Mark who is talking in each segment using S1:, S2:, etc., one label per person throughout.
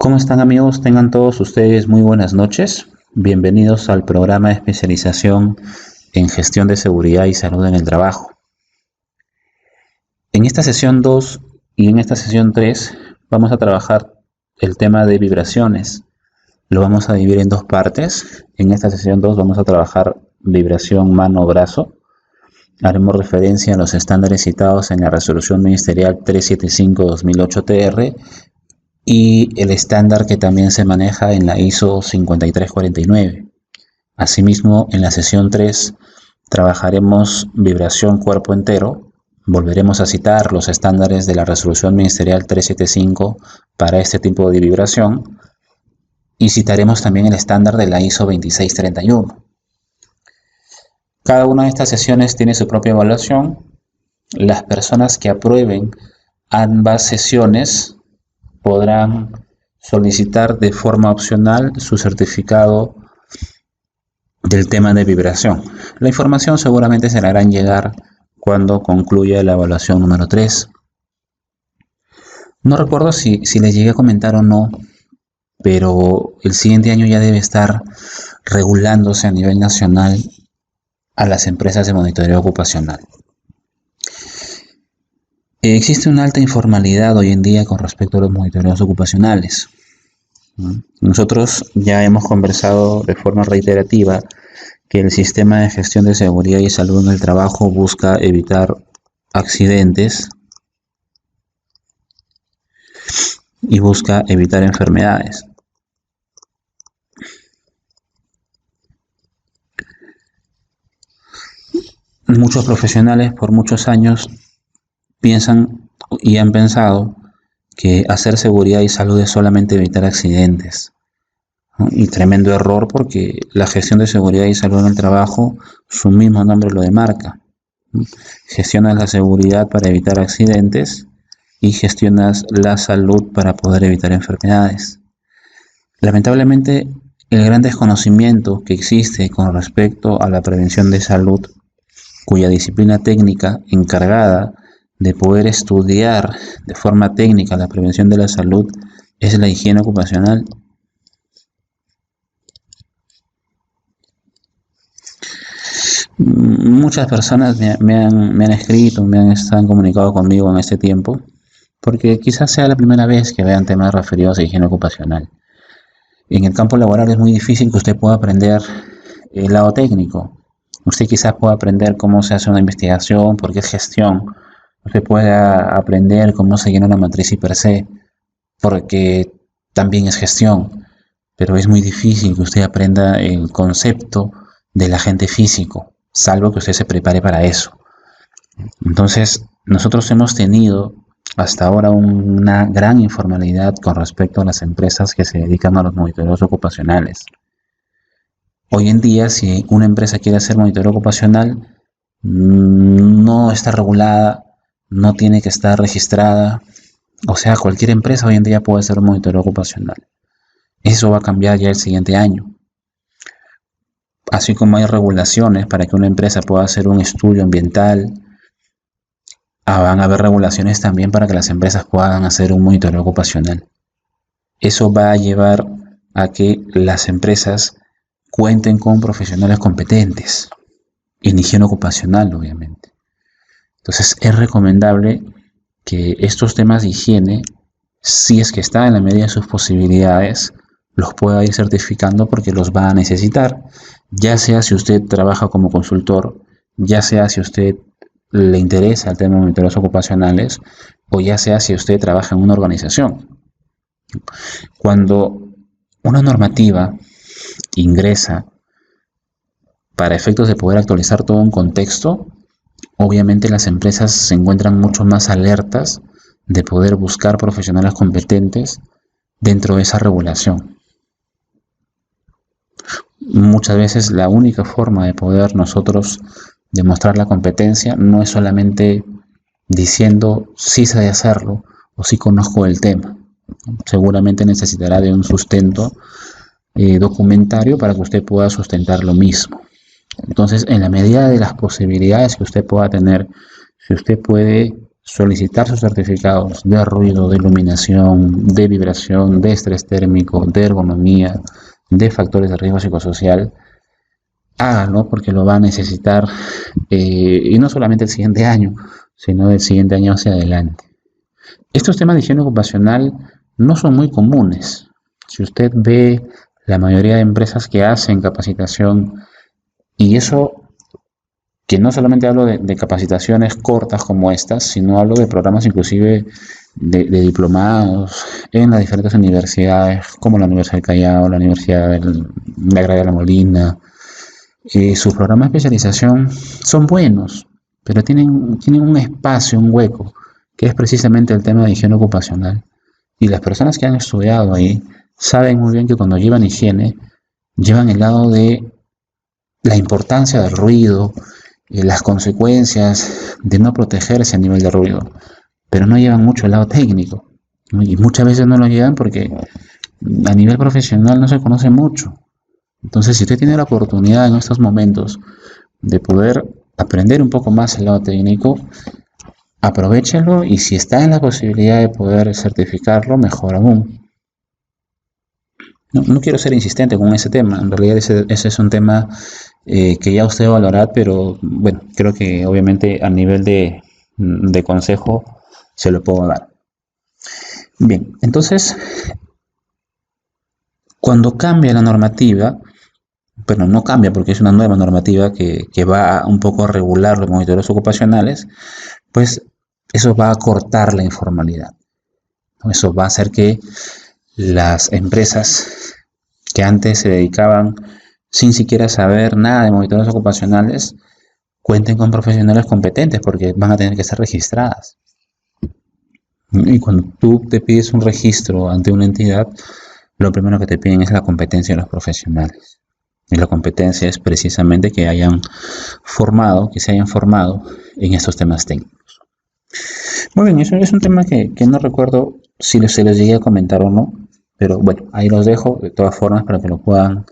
S1: ¿Cómo están amigos? Tengan todos ustedes muy buenas noches. Bienvenidos al programa de especialización en gestión de seguridad y salud en el trabajo. En esta sesión 2 y en esta sesión 3 vamos a trabajar el tema de vibraciones. Lo vamos a dividir en dos partes. En esta sesión 2 vamos a trabajar vibración mano-brazo. Haremos referencia a los estándares citados en la Resolución Ministerial 375-2008-TR y el estándar que también se maneja en la ISO 5349. Asimismo, en la sesión 3 trabajaremos vibración cuerpo entero. Volveremos a citar los estándares de la Resolución Ministerial 375 para este tipo de vibración y citaremos también el estándar de la ISO 2631. Cada una de estas sesiones tiene su propia evaluación. Las personas que aprueben ambas sesiones podrán solicitar de forma opcional su certificado del tema de vibración. La información seguramente se la harán llegar cuando concluya la evaluación número 3. No recuerdo si les llegué a comentar o no, pero el siguiente año ya debe estar regulándose a nivel nacional a las empresas de monitoreo ocupacional. Existe una alta informalidad hoy en día con respecto a los monitoreos ocupacionales. Nosotros ya hemos conversado de forma reiterativa que el sistema de gestión de seguridad y salud en el trabajo busca evitar accidentes y busca evitar enfermedades. Muchos profesionales por muchos años piensan y han pensado que hacer seguridad y salud es solamente evitar accidentes, ¿no? Y tremendo error, porque la gestión de seguridad y salud en el trabajo, su mismo nombre lo demarca, ¿no? Gestionas la seguridad para evitar accidentes y gestionas la salud para poder evitar enfermedades. Lamentablemente, el gran desconocimiento que existe con respecto a la prevención de salud, cuya disciplina técnica encargada de poder estudiar de forma técnica la prevención de la salud es la higiene ocupacional. Muchas personas me han escrito, se han comunicado conmigo en este tiempo, porque quizás sea la primera vez que vean temas referidos a higiene ocupacional. En el campo laboral es muy difícil que usted pueda aprender el lado técnico. Usted quizás pueda aprender cómo se hace una investigación, porque es gestión. Usted puede aprender cómo se llena una matriz IPRC, porque también es gestión, pero es muy difícil que usted aprenda el concepto del agente físico, salvo que usted se prepare para eso. Entonces, nosotros hemos tenido hasta ahora una gran informalidad con respecto a las empresas que se dedican a los monitoreos ocupacionales. Hoy en día, si una empresa quiere hacer monitoreo ocupacional, no está regulada, no tiene que estar registrada. O sea, cualquier empresa hoy en día puede hacer un monitoreo ocupacional. Eso va a cambiar ya el siguiente año. Así como hay regulaciones para que una empresa pueda hacer un estudio ambiental, van a haber regulaciones también para que las empresas puedan hacer un monitoreo ocupacional. Eso va a llevar a que las empresas cuenten con profesionales competentes en higiene ocupacional, obviamente. Entonces es recomendable que estos temas de higiene, si es que está en la medida de sus posibilidades, los pueda ir certificando, porque los va a necesitar, ya sea si usted trabaja como consultor, ya sea si usted le interesa el tema de monitoreos ocupacionales, o ya sea si usted trabaja en una organización. Cuando una normativa ingresa para efectos de poder actualizar todo un contexto, obviamente las empresas se encuentran mucho más alertas de poder buscar profesionales competentes dentro de esa regulación. Muchas veces la única forma de poder nosotros demostrar la competencia no es solamente diciendo sí sé hacerlo o sí conozco el tema. Seguramente necesitará de un sustento documentario para que usted pueda sustentar lo mismo. Entonces, en la medida de las posibilidades que usted pueda tener, si usted puede solicitar sus certificados de ruido, de iluminación, de vibración, de estrés térmico, de ergonomía, de factores de riesgo psicosocial, hágalo porque lo va a necesitar, y no solamente el siguiente año, sino el siguiente año hacia adelante. Estos temas de higiene ocupacional no son muy comunes. Si usted ve la mayoría de empresas que hacen capacitación, y eso que no solamente hablo de capacitaciones cortas como estas, sino hablo de programas inclusive de diplomados en las diferentes universidades, como la Universidad del Callao, la Universidad de la Agraria de la Molina. Sus programas de especialización son buenos, pero tienen un espacio, un hueco, que es precisamente el tema de higiene ocupacional. Y las personas que han estudiado ahí saben muy bien que cuando llevan higiene, llevan el lado de la importancia del ruido, las consecuencias de no protegerse a nivel de ruido, pero no llevan mucho el lado técnico, ¿no? Y muchas veces no lo llevan porque a nivel profesional no se conoce mucho. Entonces, si usted tiene la oportunidad en estos momentos de poder aprender un poco más el lado técnico, aprovéchelo, y si está en la posibilidad de poder certificarlo, mejor aún. No quiero ser insistente con ese tema, en realidad ese es un tema que ya usted valorará, pero bueno, creo que obviamente a nivel de consejo se lo puedo dar. Bien, entonces, cuando cambia la normativa, bueno, no cambia porque es una nueva normativa que va un poco a regular los monitores ocupacionales, pues eso va a cortar la informalidad. Eso va a hacer que las empresas que antes se dedicaban sin siquiera saber nada de monitores ocupacionales cuenten con profesionales competentes, porque van a tener que ser registradas. Y cuando tú te pides un registro ante una entidad, lo primero que te piden es la competencia de los profesionales. Y la competencia es precisamente que se hayan formado en estos temas técnicos. Muy bien, eso es un tema que no recuerdo si se les llegué a comentar o no, pero bueno, ahí los dejo de todas formas para que lo puedan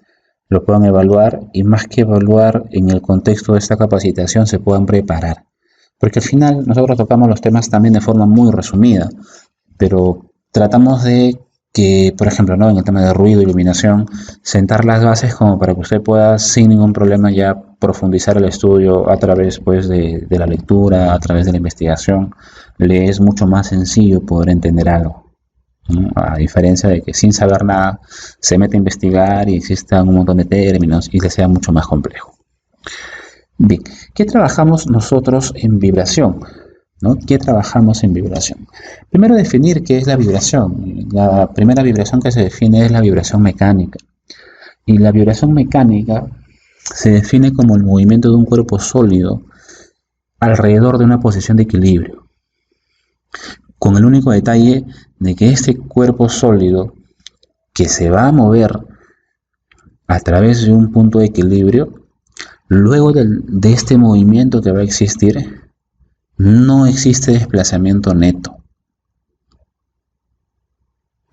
S1: evaluar, y más que evaluar en el contexto de esta capacitación, se puedan preparar. Porque al final nosotros tocamos los temas también de forma muy resumida, pero tratamos de que, por ejemplo, ¿no?, en el tema de ruido, iluminación, sentar las bases como para que usted pueda sin ningún problema ya profundizar el estudio a través, pues, de la lectura, a través de la investigación. Le es mucho más sencillo poder entender algo, ¿no? A diferencia de que sin saber nada se mete a investigar y existan un montón de términos y le sea mucho más complejo. Bien, ¿qué trabajamos nosotros en vibración? ¿No? ¿Qué trabajamos en vibración? Primero, definir qué es la vibración. La primera vibración que se define es la vibración mecánica. Y la vibración mecánica se define como el movimiento de un cuerpo sólido alrededor de una posición de equilibrio, con el único detalle de que este cuerpo sólido que se va a mover a través de un punto de equilibrio, luego de este movimiento que va a existir, no existe desplazamiento neto.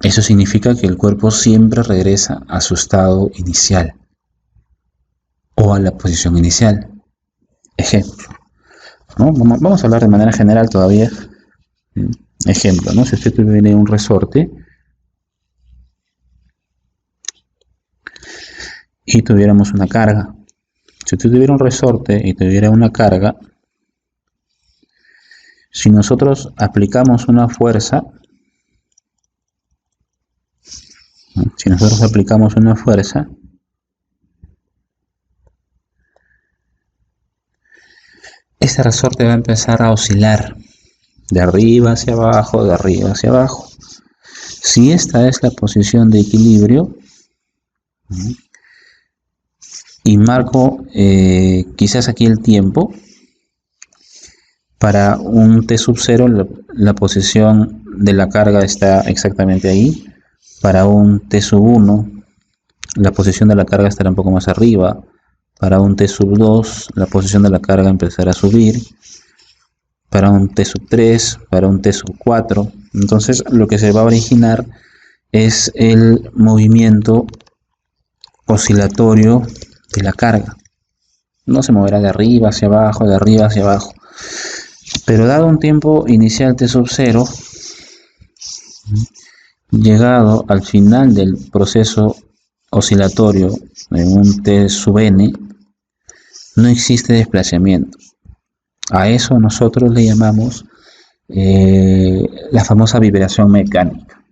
S1: Eso significa que el cuerpo siempre regresa a su estado inicial o a la posición inicial. Ejemplo, ¿no? Vamos a hablar de manera general todavía. Ejemplo, ¿no? Si usted tuviera un resorte y tuviéramos una carga. Si usted tuviera un resorte y tuviera una carga, si nosotros aplicamos una fuerza, este resorte va a empezar a oscilar de arriba hacia abajo, de arriba hacia abajo. Si esta es la posición de equilibrio, y marco quizás aquí el tiempo, para un T sub 0 la posición de la carga está exactamente ahí. Para un T sub 1 la posición de la carga estará un poco más arriba. Para un T sub 2 la posición de la carga empezará a subir. Para un T sub 3, para un T sub 4. Entonces lo que se va a originar es el movimiento oscilatorio de la carga. No se moverá de arriba hacia abajo, de arriba hacia abajo. Pero dado un tiempo inicial T sub 0, llegado al final del proceso oscilatorio en un T sub n, no existe desplazamiento. A eso nosotros le llamamos la famosa vibración mecánica,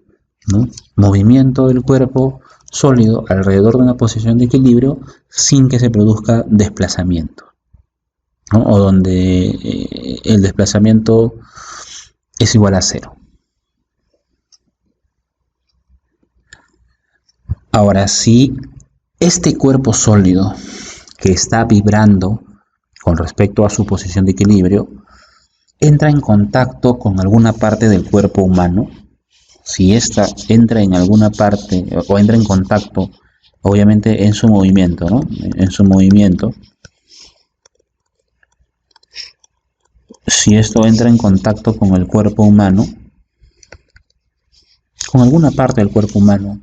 S1: ¿no? Movimiento del cuerpo sólido alrededor de una posición de equilibrio sin que se produzca desplazamiento, ¿no? O donde el desplazamiento es igual a cero. Ahora, si este cuerpo sólido que está vibrando con respecto a su posición de equilibrio entra en contacto con alguna parte del cuerpo humano, si ésta entra en alguna parte o entra en contacto, obviamente en su movimiento, ¿no? En su movimiento, si esto entra en contacto con el cuerpo humano, con alguna parte del cuerpo humano,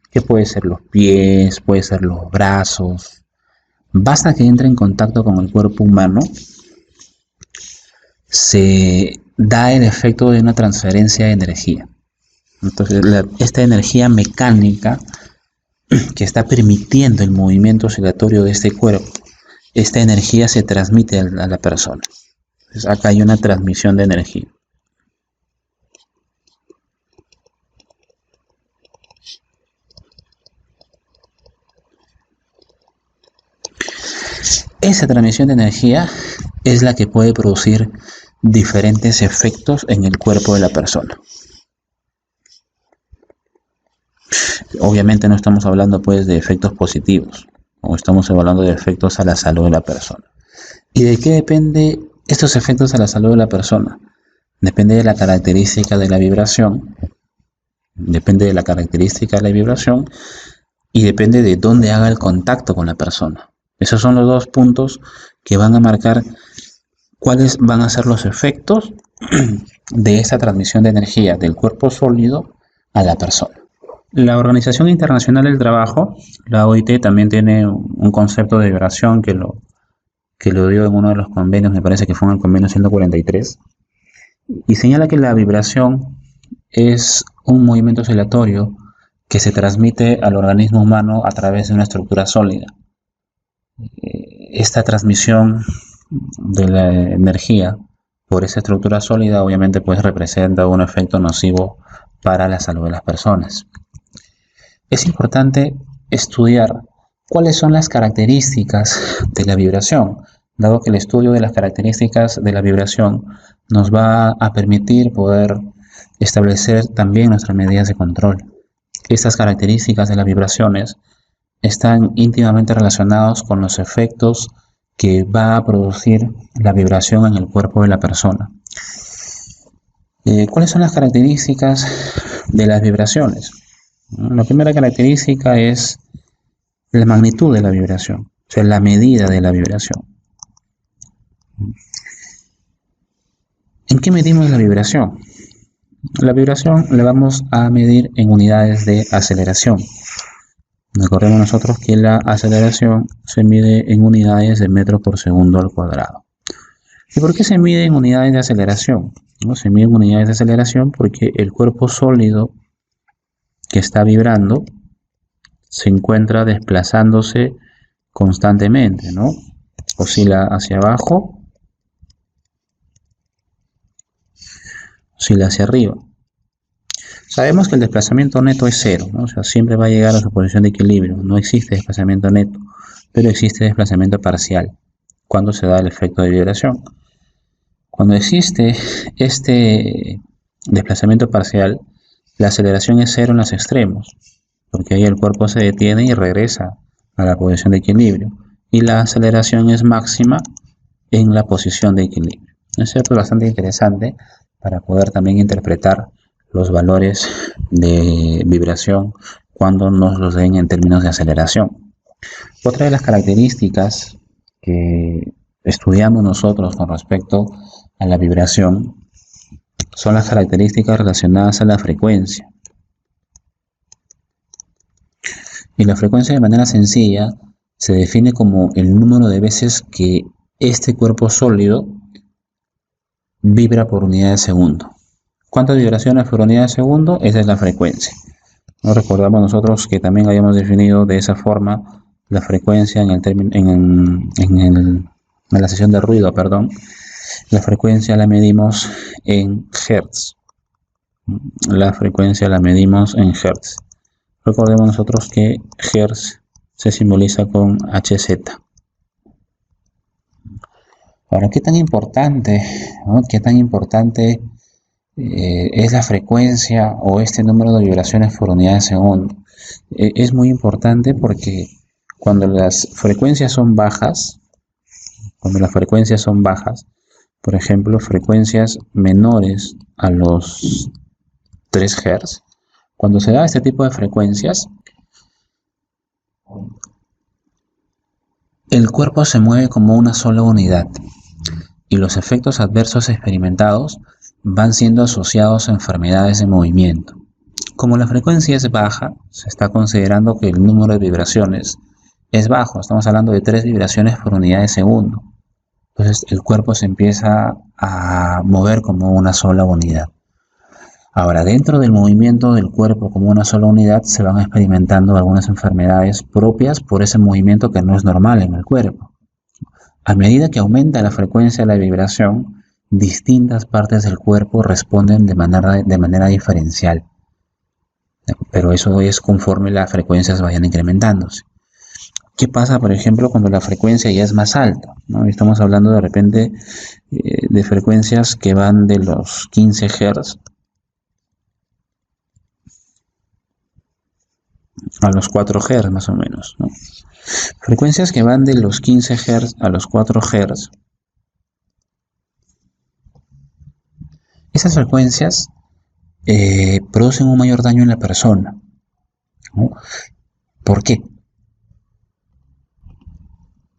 S1: que puede ser los pies, puede ser los brazos, basta que entre en contacto con el cuerpo humano, se da el efecto de una transferencia de energía. Entonces, esta energía mecánica que está permitiendo el movimiento oscilatorio de este cuerpo, esta energía se transmite a la persona. Entonces, acá hay una transmisión de energía. Esa transmisión de energía es la que puede producir diferentes efectos en el cuerpo de la persona. Obviamente no estamos hablando pues de efectos positivos, o estamos hablando de efectos a la salud de la persona. ¿Y de qué depende estos efectos a la salud de la persona? Depende de la característica de la vibración, y depende de dónde haga el contacto con la persona. Esos son los dos puntos que van a marcar cuáles van a ser los efectos de esta transmisión de energía del cuerpo sólido a la persona. La Organización Internacional del Trabajo, la OIT, también tiene un concepto de vibración que lo dio en uno de los convenios, me parece que fue en el convenio 143, y señala que la vibración es un movimiento oscilatorio que se transmite al organismo humano a través de una estructura sólida. Esta transmisión de la energía por esa estructura sólida obviamente pues representa un efecto nocivo para la salud de las personas. Es importante estudiar cuáles son las características de la vibración, dado que el estudio de las características de la vibración nos va a permitir poder establecer también nuestras medidas de control. Estas características de las vibraciones están íntimamente relacionados con los efectos que va a producir la vibración en el cuerpo de la persona. ¿Cuáles son las características de las vibraciones? La primera característica es la magnitud de la vibración, o sea, la medida de la vibración. ¿En qué medimos la vibración? La vibración la vamos a medir en unidades de aceleración. Recordemos nosotros que la aceleración se mide en unidades de metro por segundo al cuadrado. ¿Y por qué se mide en unidades de aceleración? ¿No? Se mide en unidades de aceleración porque el cuerpo sólido que está vibrando se encuentra desplazándose constantemente, ¿no? Oscila hacia abajo, oscila hacia arriba. Sabemos que el desplazamiento neto es cero, ¿no? O sea, siempre va a llegar a su posición de equilibrio. No existe desplazamiento neto, pero existe desplazamiento parcial cuando se da el efecto de vibración. Cuando existe este desplazamiento parcial, la aceleración es cero en los extremos, porque ahí el cuerpo se detiene y regresa a la posición de equilibrio. Y la aceleración es máxima en la posición de equilibrio. Es cierto, es bastante interesante para poder también interpretar los valores de vibración cuando nos los den en términos de aceleración. Otra de las características que estudiamos nosotros con respecto a la vibración son las características relacionadas a la frecuencia. Y la frecuencia, de manera sencilla, se define como el número de veces que este cuerpo sólido vibra por unidad de segundo. ¿Cuántas vibraciones por unidad de segundo? Esa es la frecuencia. Nos recordamos nosotros que también habíamos definido de esa forma la frecuencia en la sesión de ruido, perdón. La frecuencia la medimos en hertz. La frecuencia la medimos en hertz. Recordemos nosotros que hertz se simboliza con Hz. Ahora, ¿qué tan importante, ¿no? ¿Qué tan importante es la frecuencia o este número de vibraciones por unidad de segundo? Es muy importante porque cuando las frecuencias son bajas, por ejemplo, frecuencias menores a los 3 Hz, cuando se da este tipo de frecuencias, el cuerpo se mueve como una sola unidad y los efectos adversos experimentados van siendo asociados a enfermedades de movimiento. Como la frecuencia es baja, se está considerando que el número de vibraciones es bajo. Estamos hablando de 3 vibraciones por unidad de segundo. Entonces el cuerpo se empieza a mover como una sola unidad. Ahora, dentro del movimiento del cuerpo como una sola unidad se van experimentando algunas enfermedades propias por ese movimiento que no es normal en el cuerpo. A medida que aumenta la frecuencia de la vibración, distintas partes del cuerpo responden de manera diferencial. Pero eso es conforme las frecuencias vayan incrementándose. ¿Qué pasa, por ejemplo, cuando la frecuencia ya es más alta? ¿No? Estamos hablando de repente de frecuencias que van de los 15 Hz a los 4 Hz más o menos, ¿no? Frecuencias que van de los 15 Hz a los 4 Hz. Esas frecuencias producen un mayor daño en la persona, ¿no? ¿Por qué?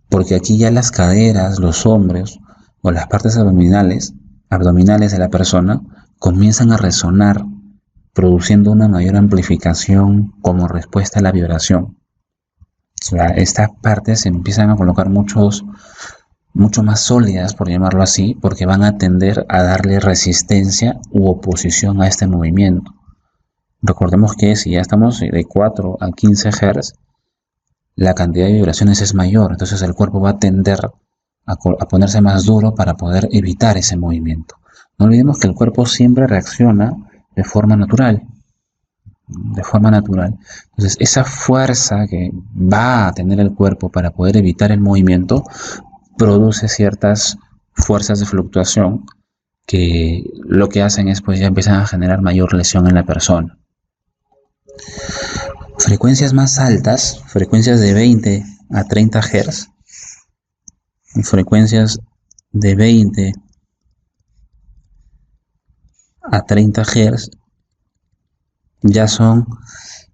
S1: Porque aquí ya las caderas, los hombros o las partes abdominales de la persona comienzan a resonar, produciendo una mayor amplificación como respuesta a la vibración. O sea, estas partes se empiezan a colocar mucho más sólidas, por llamarlo así, porque van a tender a darle resistencia u oposición a este movimiento. Recordemos que si ya estamos de 4 a 15 Hz, la cantidad de vibraciones es mayor, entonces el cuerpo va a tender a ponerse más duro para poder evitar ese movimiento. No olvidemos que el cuerpo siempre reacciona de forma natural. Entonces, esa fuerza que va a tener el cuerpo para poder evitar el movimiento produce ciertas fuerzas de fluctuación que lo que hacen es pues ya empiezan a generar mayor lesión en la persona. Frecuencias más altas, frecuencias de 20 a 30 Hz, frecuencias de 20 a 30 Hz ya son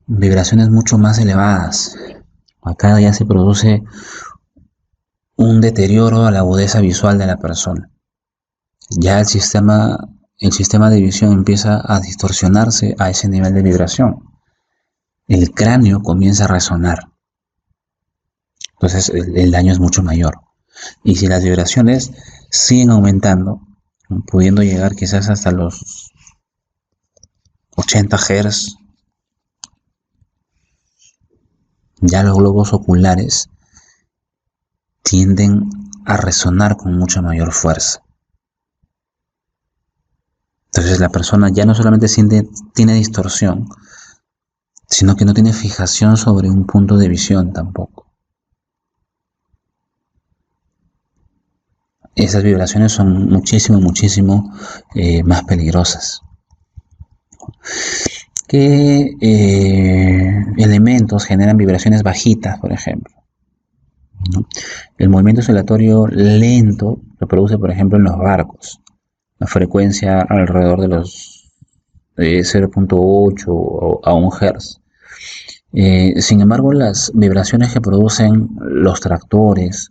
S1: vibraciones mucho más elevadas. Acá ya se produce un deterioro a la agudeza visual de la persona. Ya el sistema de visión empieza a distorsionarse a ese nivel de vibración. El cráneo comienza a resonar. Entonces el daño es mucho mayor. Y si las vibraciones siguen aumentando, pudiendo llegar quizás hasta los 80 Hz, ya los globos oculares tienden a resonar con mucha mayor fuerza. Entonces la persona ya no solamente tiene distorsión, sino que no tiene fijación sobre un punto de visión tampoco. Esas vibraciones son muchísimo más peligrosas. ¿Qué elementos generan vibraciones bajitas, por ejemplo? ¿No? El movimiento oscilatorio lento lo produce, por ejemplo, en los barcos. La frecuencia alrededor de los 0.8 a 1 Hz. Sin embargo, las vibraciones que producen los tractores,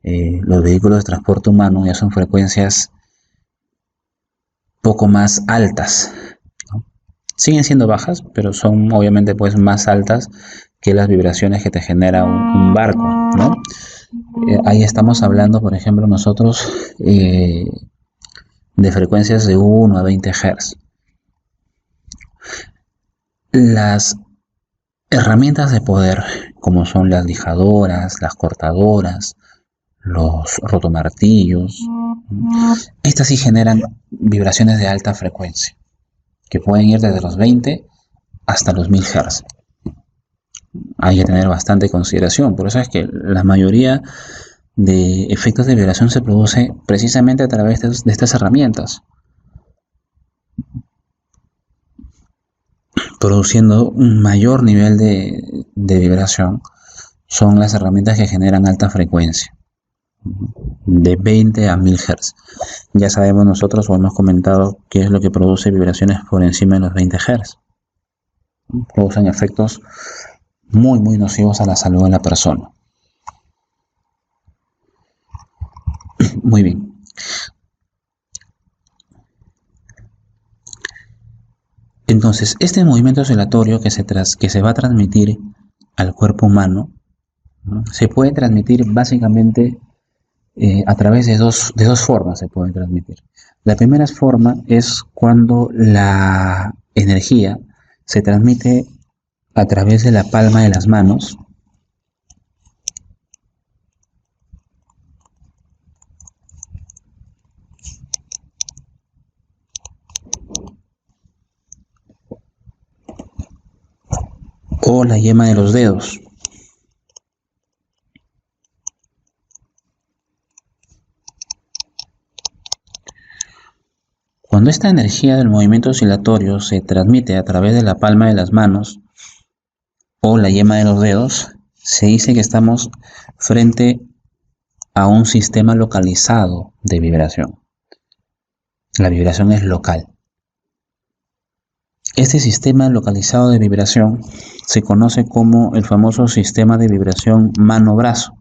S1: los vehículos de transporte humano, ya son frecuencias poco más altas, ¿no? Siguen siendo bajas, pero son obviamente pues más altas que las vibraciones que te genera un barco, ¿no? Ahí estamos hablando, por ejemplo, nosotros de frecuencias de 1 a 20 Hz. Las herramientas de poder, como son las lijadoras, las cortadoras, los rotomartillos, estas sí generan vibraciones de alta frecuencia, que pueden ir desde los 20 hasta los 1000 Hz. Hay que tener bastante consideración, por eso es que la mayoría de efectos de vibración se produce precisamente a través de estas herramientas, produciendo un mayor nivel de vibración. Son las herramientas que generan alta frecuencia, de 20 a 1000 Hz. Ya sabemos nosotros o hemos comentado qué es lo que produce vibraciones por encima de los 20 Hz. Producen efectos muy nocivos a la salud de la persona. Muy bien. Entonces, este movimiento oscilatorio que se va a transmitir al cuerpo humano, ¿no?, se puede transmitir básicamente a través de dos formas. Se puede transmitir. La primera forma es cuando la energía se transmite a través de la palma de las manos, o la yema de los dedos. Cuando esta energía del movimiento oscilatorio se transmite a través de la palma de las manos o la yema de los dedos, se dice que estamos frente a un sistema localizado de vibración. La vibración es local. Este sistema localizado de vibración se conoce como el famoso sistema de vibración mano-brazo.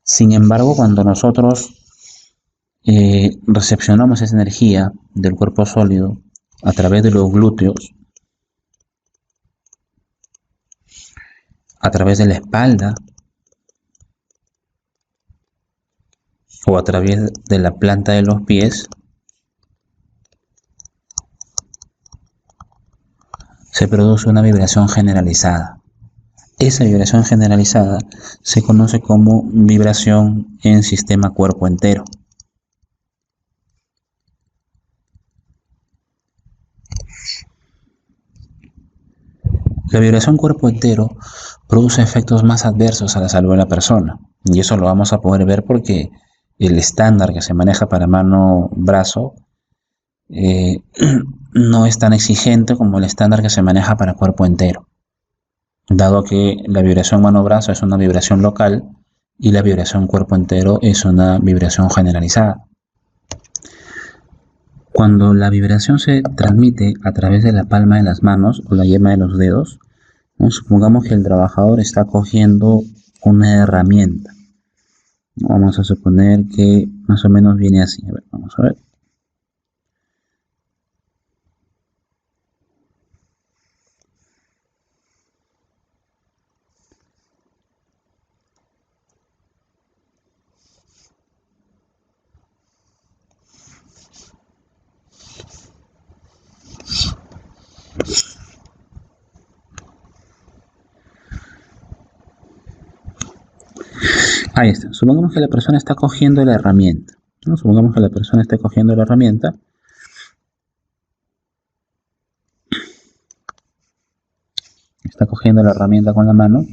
S1: Sin embargo, cuando nosotros recepcionamos esa energía del cuerpo sólido a través de los glúteos, a través de la espalda o a través de la planta de los pies, se produce una vibración generalizada. Esa vibración generalizada se conoce como vibración en sistema cuerpo entero. La vibración cuerpo entero produce efectos más adversos a la salud de la persona, y eso lo vamos a poder ver porque el estándar que se maneja para mano-brazo no es tan exigente como el estándar que se maneja para cuerpo entero, dado que la vibración mano-brazo es una vibración local y la vibración cuerpo entero es una vibración generalizada. Cuando la vibración se transmite a través de la palma de las manos o la yema de los dedos, ¿no?, supongamos que el trabajador está cogiendo una herramienta. Vamos a suponer que más o menos viene así. A ver, vamos a ver. Ahí está. Supongamos que la persona está cogiendo la herramienta, ¿no? Supongamos que la persona está cogiendo la herramienta. Está cogiendo la herramienta con la mano.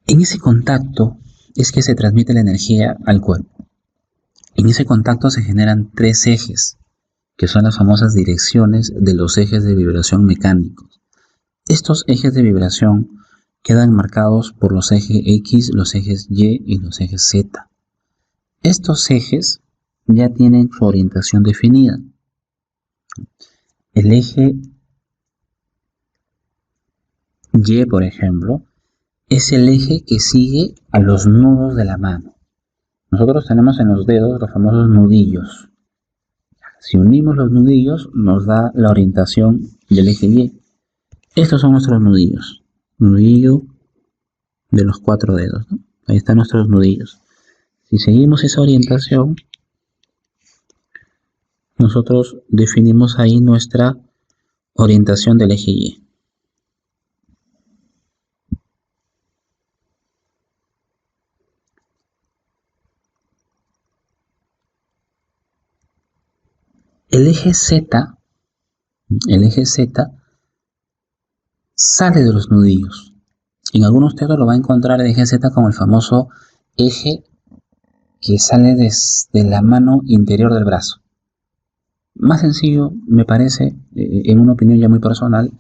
S1: En ese contacto es que se transmite la energía al cuerpo. En ese contacto se generan tres ejes, que son las famosas direcciones de los ejes de vibración mecánicos. Estos ejes de vibración quedan marcados por los ejes X, los ejes Y y los ejes Z. Estos ejes ya tienen su orientación definida. El eje Y, por ejemplo, es el eje que sigue a los nudos de la mano. Nosotros tenemos en los dedos los famosos nudillos. Si unimos los nudillos, nos da la orientación del eje Y. Estos son nuestros nudillos. Nudillo, de los 4 dedos, ¿no? Ahí están nuestros nudillos. Si seguimos esa orientación, nosotros definimos ahí nuestra orientación del eje Y. El eje Z sale de los nudillos. En algunos textos lo va a encontrar el eje Z como el famoso eje que sale desde la mano interior del brazo. Más sencillo, me parece, en una opinión ya muy personal,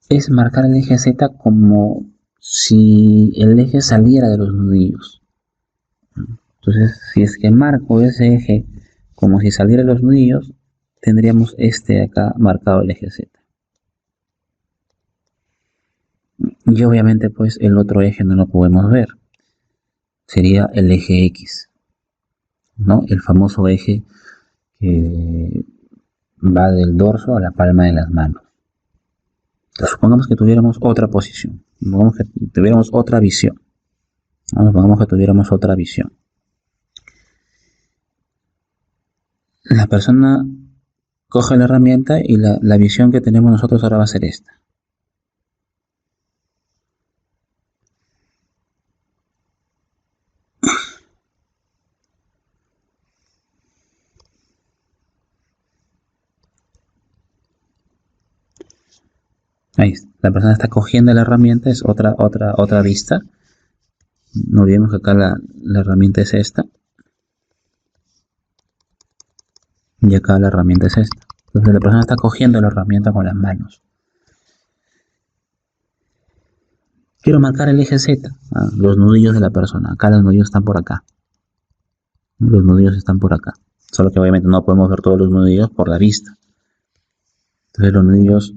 S1: es marcar el eje Z como si el eje saliera de los nudillos. Entonces, si es que marco ese eje como si saliera de los nudillos, tendríamos este acá marcado el eje Z. Y obviamente pues el otro eje no lo podemos ver. Sería el eje X, ¿no? El famoso eje que va del dorso a la palma de las manos. Entonces, supongamos que tuviéramos otra posición, supongamos que tuviéramos otra visión, ¿no? Supongamos que tuviéramos otra visión. La persona coge la herramienta y la visión que tenemos nosotros ahora va a ser esta. Ahí está. La persona está cogiendo la herramienta, es otra vista. No olvidemos que acá la herramienta es esta. Y acá la herramienta es esta. Entonces la persona está cogiendo la herramienta con las manos. Quiero marcar el eje Z, los nudillos de la persona. Acá los nudillos están por acá. Los nudillos están por acá. Solo que obviamente no podemos ver todos los nudillos por la vista. Entonces los nudillos,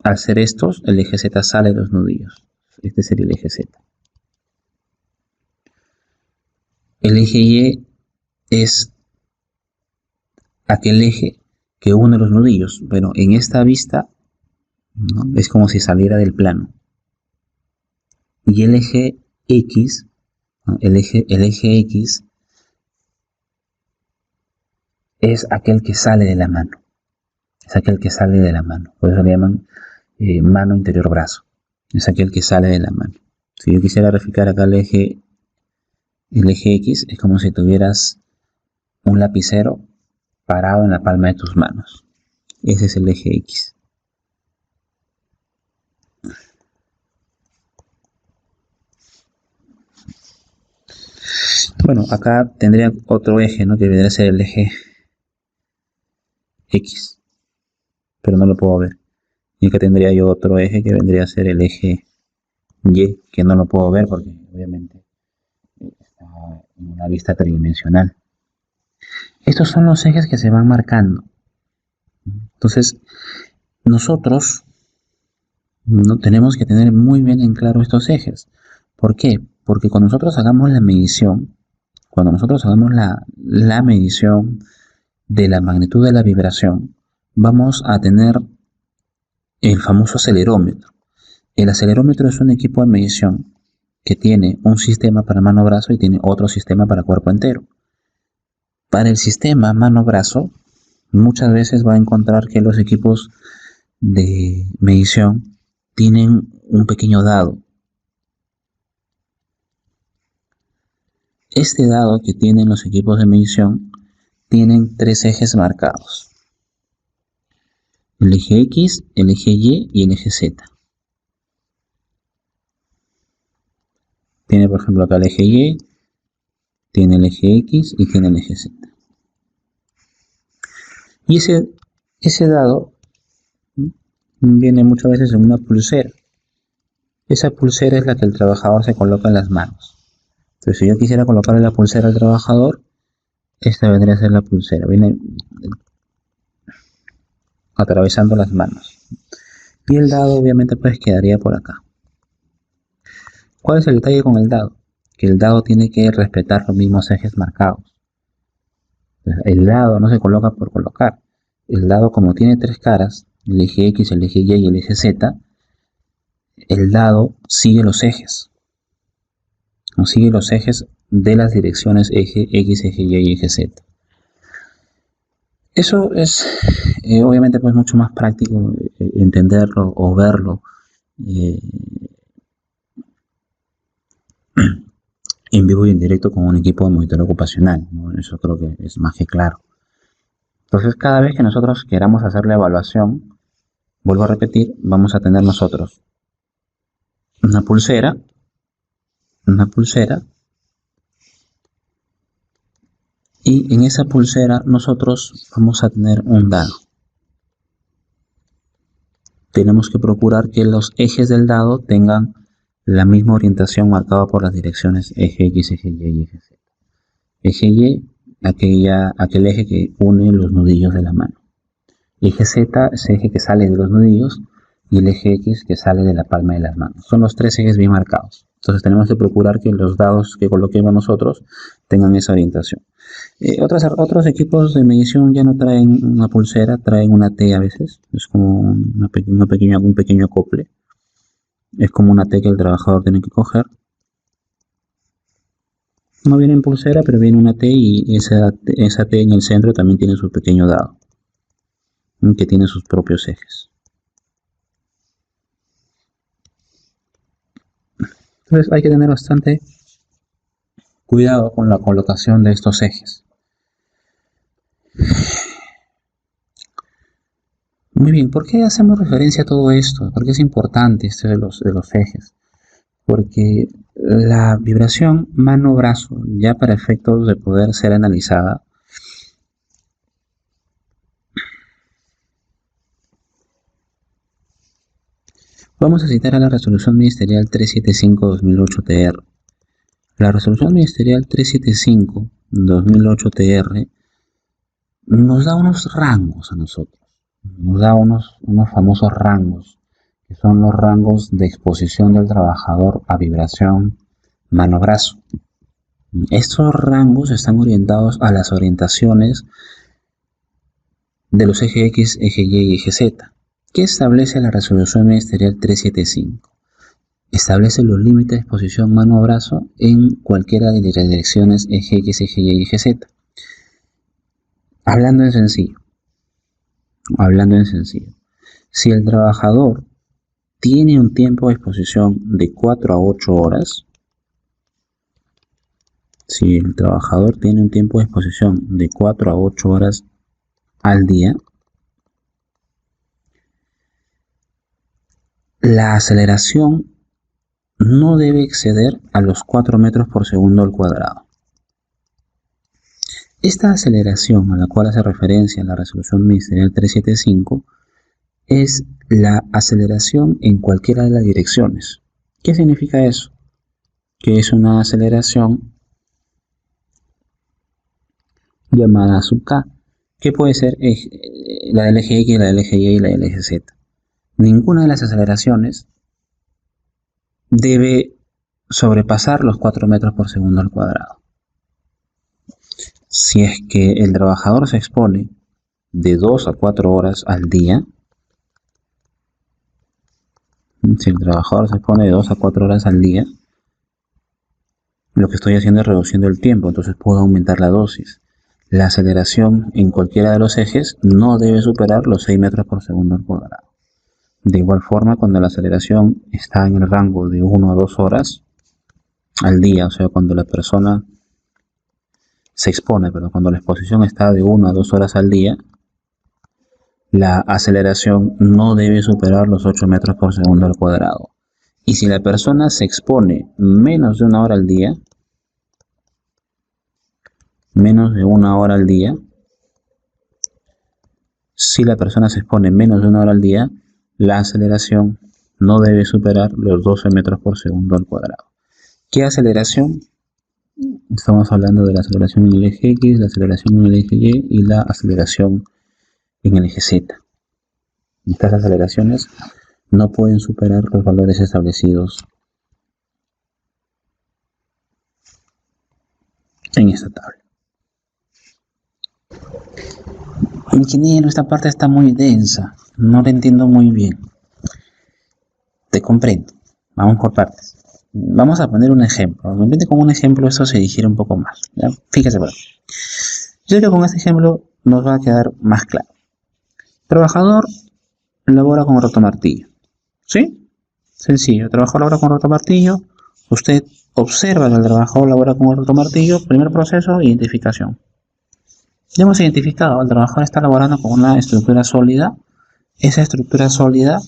S1: al ser estos, el eje Z sale de los nudillos. Este sería el eje Z. El eje Y es aquel eje que une los nudillos. Bueno, en esta vista, ¿no? Es como si saliera del plano. Y el eje X, ¿no? el eje X es aquel que sale de la mano. Es aquel que sale de la mano. Por eso le llaman mano interior brazo. Es aquel que sale de la mano. Si yo quisiera graficar acá el eje X, es como si tuvieras un lapicero parado en la palma de tus manos. Ese es el eje X. Bueno, acá tendría otro eje, ¿no? Que debería ser el eje X, pero no lo puedo ver. Y acá tendría yo otro eje que vendría a ser el eje Y, que no lo puedo ver porque obviamente está en una vista tridimensional. Estos son los ejes que se van marcando. Entonces, nosotros no tenemos que tener muy bien en claro estos ejes. ¿Por qué? Porque cuando nosotros hagamos la medición, la medición de la magnitud de la vibración, vamos a tener el famoso acelerómetro. El acelerómetro es un equipo de medición que tiene un sistema para mano-brazo y tiene otro sistema para cuerpo entero. Para el sistema mano-brazo, muchas veces va a encontrar que los equipos de medición tienen un pequeño dado. Este dado que tienen los equipos de medición tienen 3 ejes marcados. El eje X, el eje Y y el eje Z. Tiene por ejemplo acá el eje Y, tiene el eje X y tiene el eje Z. Y ese dado viene muchas veces en una pulsera. Esa pulsera es la que el trabajador se coloca en las manos. Entonces, si yo quisiera colocarle la pulsera al trabajador, esta vendría a ser la pulsera. Viene atravesando las manos. Y el dado obviamente pues quedaría por acá. ¿Cuál es el detalle con el dado? Que el dado tiene que respetar los mismos ejes marcados. Entonces, el dado no se coloca por colocar. El dado, como tiene 3 caras, el eje X, el eje Y y el eje Z, el dado sigue los ejes. o sigue los ejes de las direcciones eje X, eje Y y eje Z. Eso es obviamente pues mucho más práctico entenderlo o verlo en vivo y en directo con un equipo de monitoreo ocupacional, ¿no? Eso creo que es más que claro. Entonces, cada vez que nosotros queramos hacer la evaluación, vuelvo a repetir, vamos a tener nosotros una pulsera, y en esa pulsera nosotros vamos a tener un dado. Tenemos que procurar que los ejes del dado tengan la misma orientación marcada por las direcciones eje X, eje Y y eje Z. Eje Y, aquel eje que une los nudillos de la mano. Eje Z es el eje que sale de los nudillos y el eje X que sale de la palma de las manos. Son los tres ejes bien marcados. Entonces tenemos que procurar que los dados que coloquemos nosotros tengan esa orientación. Otros equipos de medición ya no traen una pulsera, traen una T a veces. Es como un pequeño acople. Es como una T que el trabajador tiene que coger. No viene en pulsera, pero viene una T y esa T en el centro también tiene su pequeño dado, que tiene sus propios ejes. Entonces hay que tener bastante cuidado con la colocación de estos ejes. Muy bien, ¿por qué hacemos referencia a todo esto? ¿Por qué es importante esto de los ejes? Porque la vibración mano-brazo, ya para efectos de poder ser analizada, vamos a citar a la Resolución Ministerial 375-2008-TR. La Resolución Ministerial 375-2008-TR nos da unos rangos a nosotros. Nos da unos famosos rangos, que son los rangos de exposición del trabajador a vibración mano-brazo. Estos rangos están orientados a las orientaciones de los eje X, eje Y y eje Z. ¿Qué establece la Resolución Ministerial 375? Establece los límites de exposición mano-brazo en cualquiera de las direcciones eje X, eje Y y eje Z. Hablando en sencillo, si el trabajador tiene un tiempo de exposición de 4 a 8 horas, al día, la aceleración no debe exceder a los 4 metros por segundo al cuadrado. Esta aceleración a la cual hace referencia la Resolución Ministerial 375 es la aceleración en cualquiera de las direcciones. ¿Qué significa eso? Que es una aceleración llamada sub K, que puede ser la del eje X, la del eje Y y la del eje Z. Ninguna de las aceleraciones debe sobrepasar los 4 metros por segundo al cuadrado. Si es que el trabajador se expone de 2 a 4 horas al día, lo que estoy haciendo es reduciendo el tiempo, entonces puedo aumentar la dosis. La aceleración en cualquiera de los ejes no debe superar los 6 metros por segundo al cuadrado. De igual forma, cuando la aceleración está en el rango de 1 a 2 horas al día, o sea, cuando la persona se expone, pero cuando la exposición está de 1 a 2 horas al día, la aceleración no debe superar los 8 metros por segundo al cuadrado. Y si la persona se expone menos de 1 hora al día, la aceleración no debe superar los 12 metros por segundo al cuadrado. ¿Qué aceleración? Estamos hablando de la aceleración en el eje X, la aceleración en el eje Y y la aceleración en el eje Z. Estas aceleraciones no pueden superar los valores establecidos en esta tabla. Ingeniero, esta parte está muy densa, no la entiendo muy bien. Te comprendo, vamos por partes. Vamos a poner un ejemplo. De repente con un ejemplo esto se digiere un poco más. ¿Ya? Fíjese por aquí. Yo creo que con este ejemplo nos va a quedar más claro. Trabajador labora con rotomartillo. ¿Sí? Sencillo. Trabajador labora con rotomartillo. Usted observa que el trabajador labora con rotomartillo. Primer proceso, identificación. Ya hemos identificado, el trabajador está laborando con una estructura sólida. Esa estructura sólida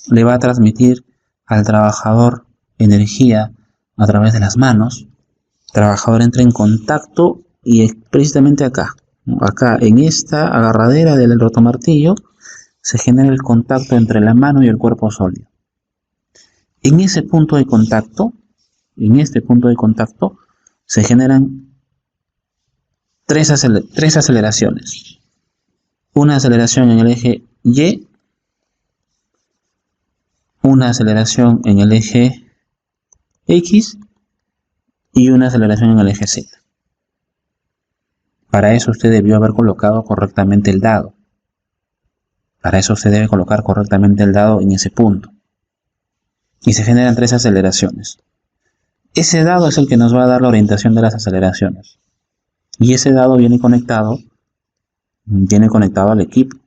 S1: le va a transmitir al trabajador energía a través de las manos. El trabajador entra en contacto y es precisamente acá, en esta agarradera del rotomartillo, se genera el contacto entre la mano y el cuerpo sólido. En ese punto de contacto, se generan tres aceleraciones. Una aceleración en el eje Y, una aceleración en el eje X y una aceleración en el eje Z. Para eso usted debió haber colocado correctamente el dado. Para eso usted debe colocar correctamente el dado en ese punto. Y se generan tres aceleraciones. Ese dado es el que nos va a dar la orientación de las aceleraciones. Y ese dado viene conectado al equipo.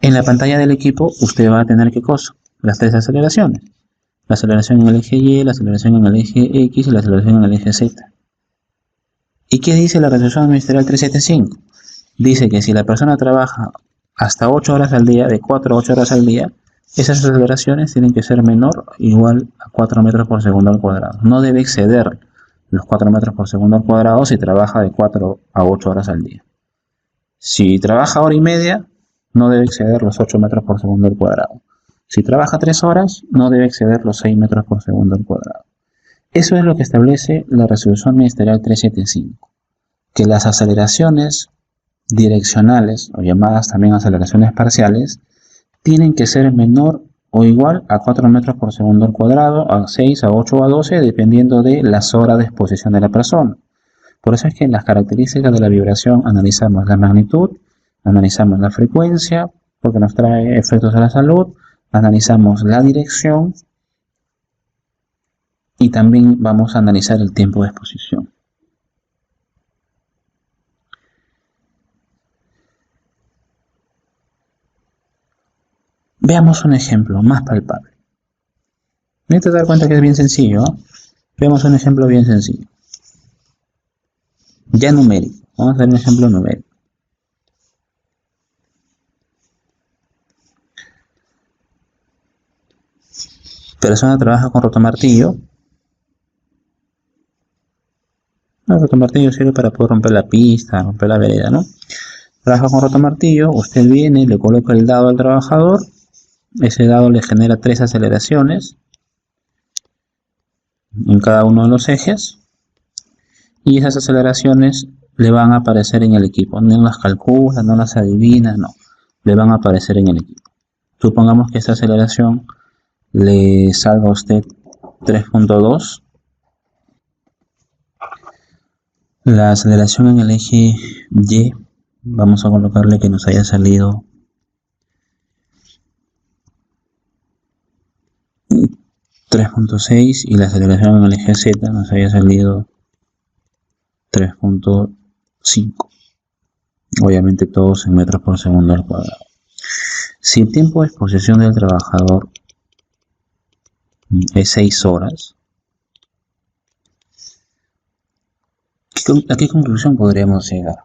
S1: En la pantalla del equipo usted va a tener ¿qué cosa? Las tres aceleraciones. La aceleración en el eje Y, la aceleración en el eje X y la aceleración en el eje Z. ¿Y qué dice la resolución ministerial 375? Dice que si la persona trabaja hasta 8 horas al día, de 4 a 8 horas al día, esas aceleraciones tienen que ser menor o igual a 4 metros por segundo al cuadrado. No debe exceder los 4 metros por segundo al cuadrado si trabaja de 4 a 8 horas al día. Si trabaja hora y media, no debe exceder los 8 metros por segundo al cuadrado. Si trabaja 3 horas, no debe exceder los 6 metros por segundo al cuadrado. Eso es lo que establece la resolución ministerial 375, que las aceleraciones direccionales, o llamadas también aceleraciones parciales, tienen que ser menor o igual a 4 metros por segundo al cuadrado, a 6, a 8 o a 12, dependiendo de las horas de exposición de la persona. Por eso es que en las características de la vibración analizamos la magnitud, analizamos la frecuencia, porque nos trae efectos a la salud, analizamos la dirección y también vamos a analizar el tiempo de exposición. Veamos un ejemplo más palpable. Me te dar cuenta que es bien sencillo, ¿eh? Veamos un ejemplo bien sencillo. Ya numérico. Vamos a hacer un ejemplo numérico. Persona trabaja con rotomartillo. El rotomartillo sirve para poder romper la pista, romper la vereda, ¿no? Trabaja con rotomartillo, usted viene, le coloca el dado al trabajador, ese dado le genera tres aceleraciones en cada uno de los ejes y esas aceleraciones le van a aparecer en el equipo. No las calcula, no las adivina, no, le van a aparecer en el equipo. Supongamos que esta aceleración le salga a usted 3.2. La aceleración en el eje Y, vamos a colocarle que nos haya salido 3.6 y la aceleración en el eje Z nos haya salido 3.5. Obviamente todos en metros por segundo al cuadrado. Si el tiempo de exposición del trabajador es 6 horas, ¿a qué conclusión podríamos llegar?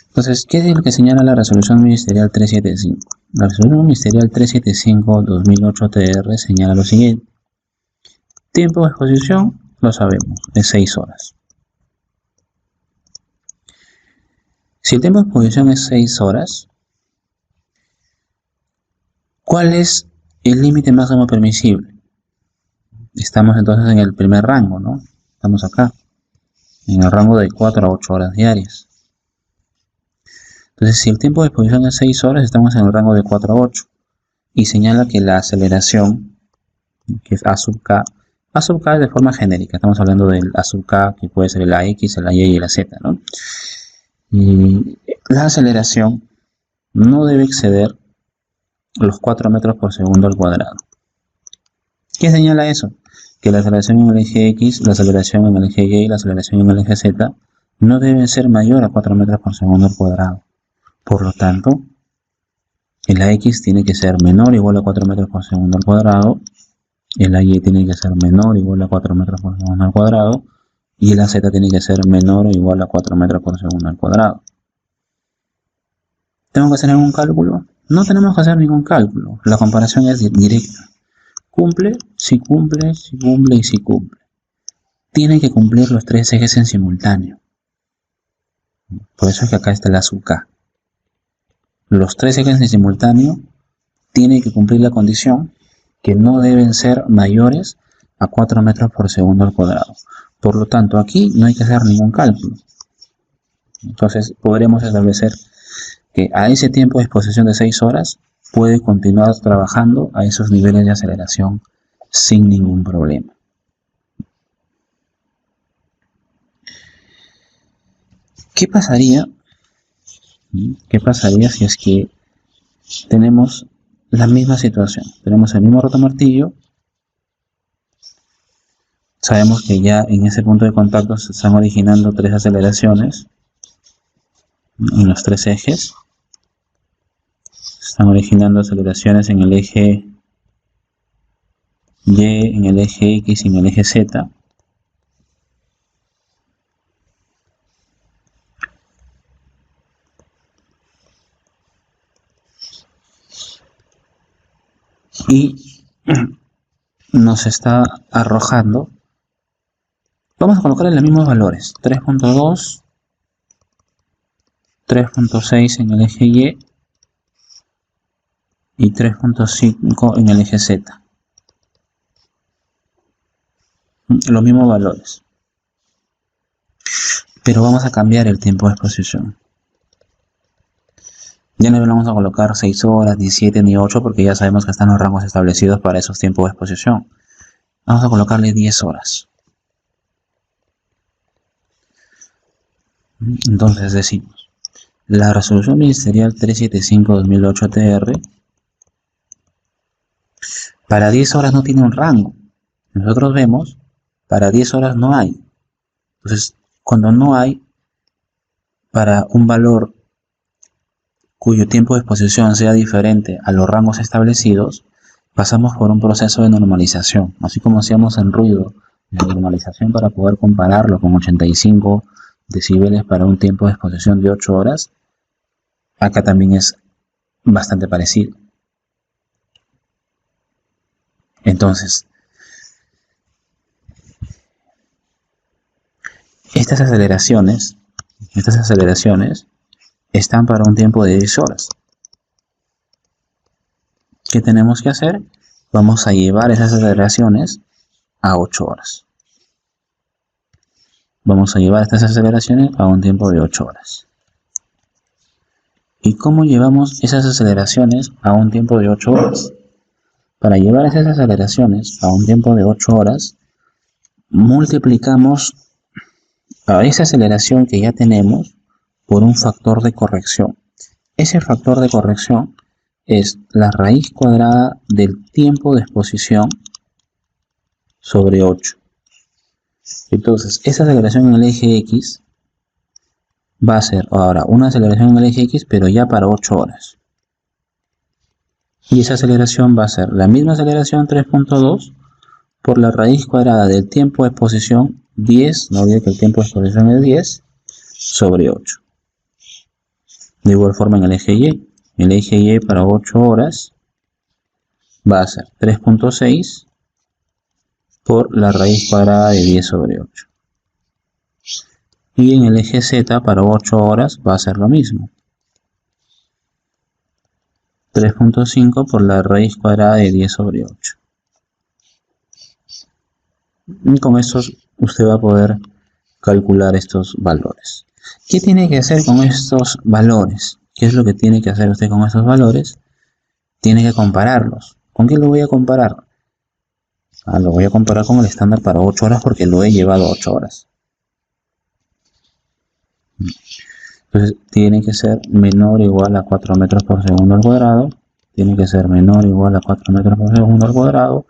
S1: Entonces, ¿qué es lo que señala la resolución ministerial 375? La resolución ministerial 375-2008 TR señala lo siguiente. Tiempo de exposición, lo sabemos, es 6 horas. Si el tiempo de exposición es 6 horas, ¿cuál es el límite máximo permisible? Estamos entonces en el primer rango, ¿no? Estamos acá, en el rango de 4 a 8 horas diarias. Entonces, si el tiempo de exposición es 6 horas, estamos en el rango de 4 a 8. Y señala que la aceleración, que es A sub K es de forma genérica. Estamos hablando del A sub K, que puede ser el AX, el AY y la Z, ¿no? Y la aceleración no debe exceder los 4 metros por segundo al cuadrado. ¿Qué señala eso? Que la aceleración en el eje X, la aceleración en el eje Y y la aceleración en el eje Z no deben ser mayor a 4 metros por segundo al cuadrado. Por lo tanto, la X tiene que ser menor o igual a 4 metros por segundo al cuadrado, la Y tiene que ser menor o igual a 4 metros por segundo al cuadrado, y la Z tiene que ser menor o igual a 4 metros por segundo al cuadrado. ¿Tengo que hacer algún cálculo? No tenemos que hacer ningún cálculo. La comparación es directa. Cumple, si cumple, si cumple y si cumple. Tienen que cumplir los tres ejes en simultáneo. Por eso es que acá está la sub K. Los tres ejes en simultáneo tienen que cumplir la condición que no deben ser mayores a 4 metros por segundo al cuadrado. Por lo tanto, aquí no hay que hacer ningún cálculo. Entonces, podremos establecer que a ese tiempo de exposición de 6 horas puede continuar trabajando a esos niveles de aceleración sin ningún problema. ¿Qué pasaría? ¿Qué pasaría si es que tenemos la misma situación? Tenemos el mismo rotomartillo. Sabemos que ya en ese punto de contacto se están originando tres aceleraciones en los tres ejes. Se están originando aceleraciones en el eje Y, en el eje X y en el eje Z. Y nos está arrojando, vamos a colocarle los mismos valores, 3.2, 3.6 en el eje y 3.5 en el eje Z. Los mismos valores. Pero vamos a cambiar el tiempo de exposición. Ya no le vamos a colocar 6 horas, 17 ni 8 porque ya sabemos que están los rangos establecidos para esos tiempos de exposición. Vamos a colocarle 10 horas. Entonces decimos, la resolución ministerial 375-2008 TR para 10 horas no tiene un rango. Nosotros vemos, para 10 horas no hay. Entonces, cuando no hay, para un valor cuyo tiempo de exposición sea diferente a los rangos establecidos, pasamos por un proceso de normalización. Así como hacíamos en ruido, la normalización para poder compararlo con 85 decibeles para un tiempo de exposición de 8 horas, acá también es bastante parecido. Entonces, estas aceleraciones están para un tiempo de 10 horas. ¿Qué tenemos que hacer? Vamos a llevar esas aceleraciones a 8 horas. Vamos a llevar estas aceleraciones a un tiempo de 8 horas. ¿Y cómo llevamos esas aceleraciones a un tiempo de 8 horas? Para llevar esas aceleraciones a un tiempo de 8 horas, multiplicamos a esa aceleración que ya tenemos por un factor de corrección. Ese factor de corrección es la raíz cuadrada del tiempo de exposición sobre 8. Entonces, esa aceleración en el eje X va a ser ahora una aceleración en el eje X, pero ya para 8 horas. Y esa aceleración va a ser la misma aceleración 3.2 por la raíz cuadrada del tiempo de exposición 10, no olviden que el tiempo de exposición es 10, sobre 8. De igual forma en el eje Y para 8 horas va a ser 3.6 por la raíz cuadrada de 10 sobre 8. Y en el eje Z para 8 horas va a ser lo mismo. 3.5 por la raíz cuadrada de 10 sobre 8. Y con estos usted va a poder calcular estos valores. ¿Qué tiene que hacer con estos valores? ¿Qué es lo que tiene que hacer usted con estos valores? Tiene que compararlos. ¿Con qué lo voy a comparar? Lo voy a comparar con el estándar para 8 horas porque lo he llevado a 8 horas. Entonces tiene que ser menor o igual a 4 metros por segundo al cuadrado. tiene que ser menor o igual a 4 metros por segundo al cuadrado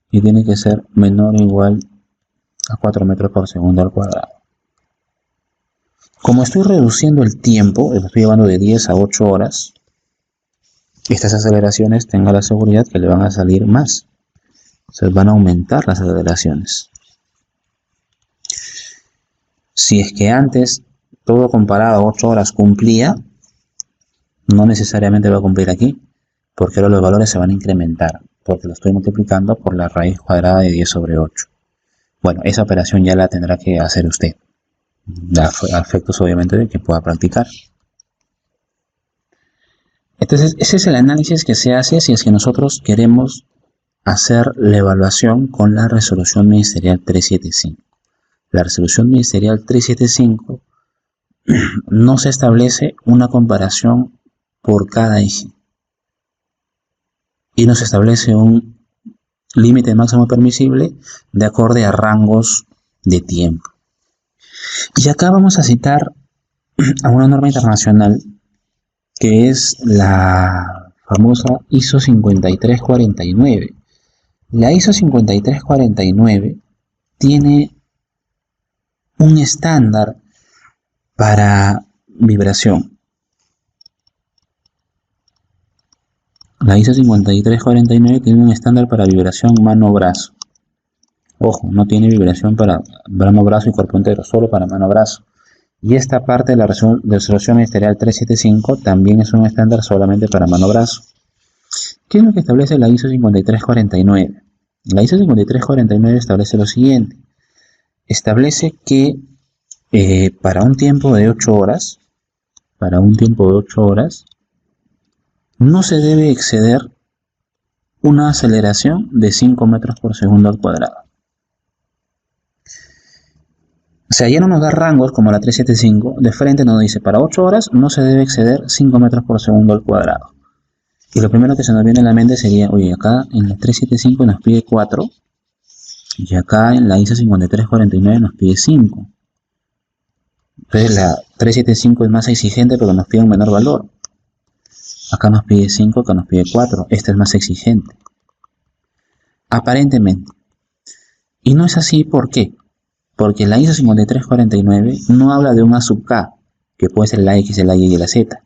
S1: y tiene que ser menor o igual a 4 metros por segundo al cuadrado. Como estoy reduciendo el tiempo, lo estoy llevando de 10 a 8 horas, estas aceleraciones tenga la seguridad que le van a salir más. O sea, van a aumentar las aceleraciones. Si es que antes todo comparado a 8 horas cumplía, no necesariamente va a cumplir aquí, porque ahora los valores se van a incrementar, porque lo estoy multiplicando por la raíz cuadrada de 10 sobre 8. Bueno, esa operación ya la tendrá que hacer usted, a efectos obviamente de que pueda practicar. Entonces, ese es el análisis que se hace si es que nosotros queremos hacer la evaluación con la resolución ministerial 375. La resolución ministerial 375 no se establece una comparación por cada eje y no se establece un límite máximo permisible de acorde a rangos de tiempo. Y acá vamos a citar a una norma internacional que es la famosa ISO 5349. La ISO 5349 tiene un estándar para vibración. La ISO 5349 tiene un estándar para vibración mano-brazo. Ojo, no tiene vibración para mano-brazo y cuerpo entero, solo para mano-brazo. Y esta parte de la resolución ministerial 375 también es un estándar solamente para mano-brazo. ¿Qué es lo que establece la ISO 5349? La ISO 5349 establece lo siguiente. Establece que para un tiempo de 8 horas, no se debe exceder una aceleración de 5 metros por segundo al cuadrado. O sea, ya no nos da rangos como la 375, de frente nos dice para 8 horas no se debe exceder 5 metros por segundo al cuadrado. Y lo primero que se nos viene a la mente sería, oye, acá en la 375 nos pide 4, y acá en la ISO 5349 nos pide 5. Entonces la 375 es más exigente pero nos pide un menor valor. Acá nos pide 5, acá nos pide 4. Esta es más exigente. Aparentemente. Y no es así, ¿por qué? Porque la ISO 5349 no habla de un A sub K, que puede ser la X, la Y y la Z.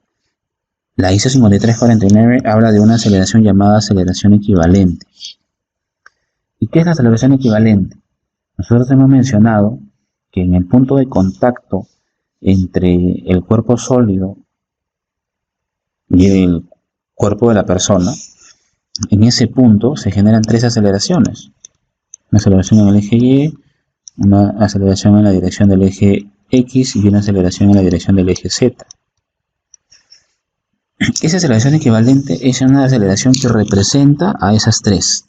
S1: La ISO 5349 habla de una aceleración llamada aceleración equivalente. ¿Y qué es la aceleración equivalente? Nosotros hemos mencionado que en el punto de contacto entre el cuerpo sólido y el cuerpo de la persona, en ese punto se generan 3 aceleraciones. Una aceleración en el eje Y, una aceleración en la dirección del eje X y una aceleración en la dirección del eje Z. Esa aceleración equivalente es una aceleración que representa a esas 3.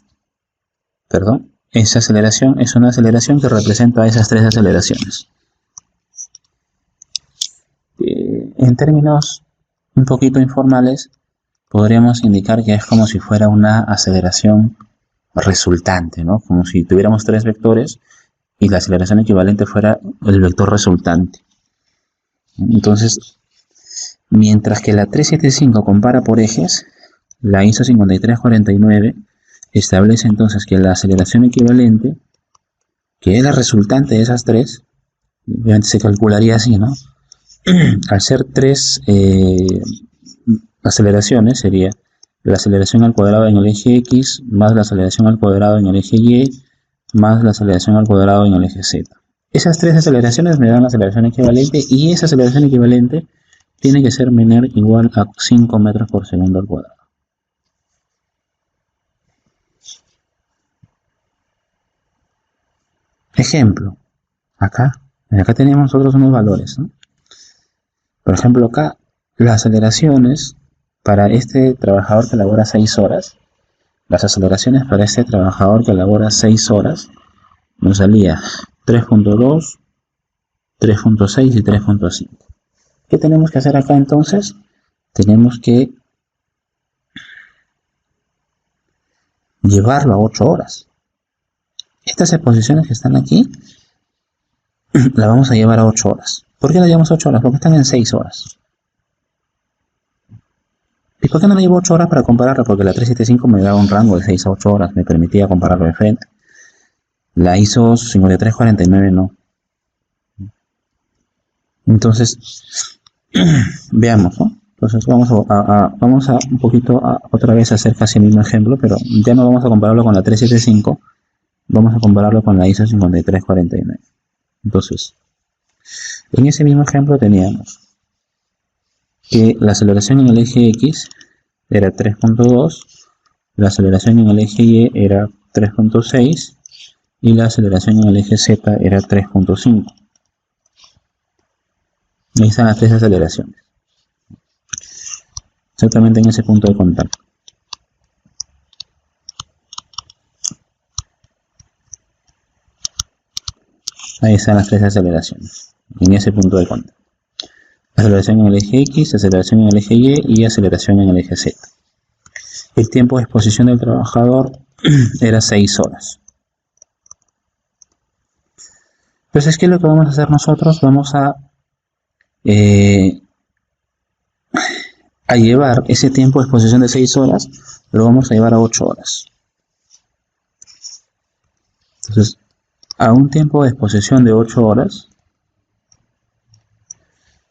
S1: Esa aceleración es una aceleración que representa a esas 3 aceleraciones. En términos un poquito informales, podríamos indicar que es como si fuera una aceleración resultante, ¿no? Como si tuviéramos 3 vectores y la aceleración equivalente fuera el vector resultante. Entonces, mientras que la 375 compara por ejes, la ISO 5349 establece entonces que la aceleración equivalente, que es la resultante de esas 3, obviamente se calcularía así, ¿no? Al ser 3 aceleraciones, sería la aceleración al cuadrado en el eje X más la aceleración al cuadrado en el eje Y más la aceleración al cuadrado en el eje Z. Esas 3 aceleraciones me dan la aceleración equivalente y esa aceleración equivalente tiene que ser menor o igual a 5 metros por segundo al cuadrado. Ejemplo, acá tenemos nosotros unos valores, ¿no? Por ejemplo, acá las aceleraciones para este trabajador que labora 6 horas, las aceleraciones para este trabajador que labora 6 horas, nos salía 3.2, 3.6 y 3.5. ¿Qué tenemos que hacer acá entonces? Tenemos que llevarlo a 8 horas. Estas exposiciones que están aquí, las vamos a llevar a 8 horas. ¿Por qué las llevamos a 8 horas? Porque están en 6 horas. ¿Y por qué no le llevo 8 horas para compararla? Porque la 375 me daba un rango de 6 a 8 horas, me permitía compararlo de frente. La ISO 5349 no. Entonces, veamos, ¿no? Entonces vamos a un poquito otra vez a hacer casi el mismo ejemplo, pero ya no vamos a compararlo con la 375, vamos a compararlo con la ISO 5349. Entonces, en ese mismo ejemplo teníamos que la aceleración en el eje X era 3.2, la aceleración en el eje Y era 3.6 y la aceleración en el eje Z era 3.5. Ahí están las tres aceleraciones, exactamente en ese punto de contacto. Ahí están las tres aceleraciones, en ese punto de contacto. Aceleración en el eje X, aceleración en el eje Y y aceleración en el eje Z. El tiempo de exposición del trabajador era 6 horas. Entonces, ¿qué es lo que vamos a hacer nosotros? Vamos a llevar ese tiempo de exposición de 6 horas, lo vamos a llevar a 8 horas. Entonces, a un tiempo de exposición de 8 horas,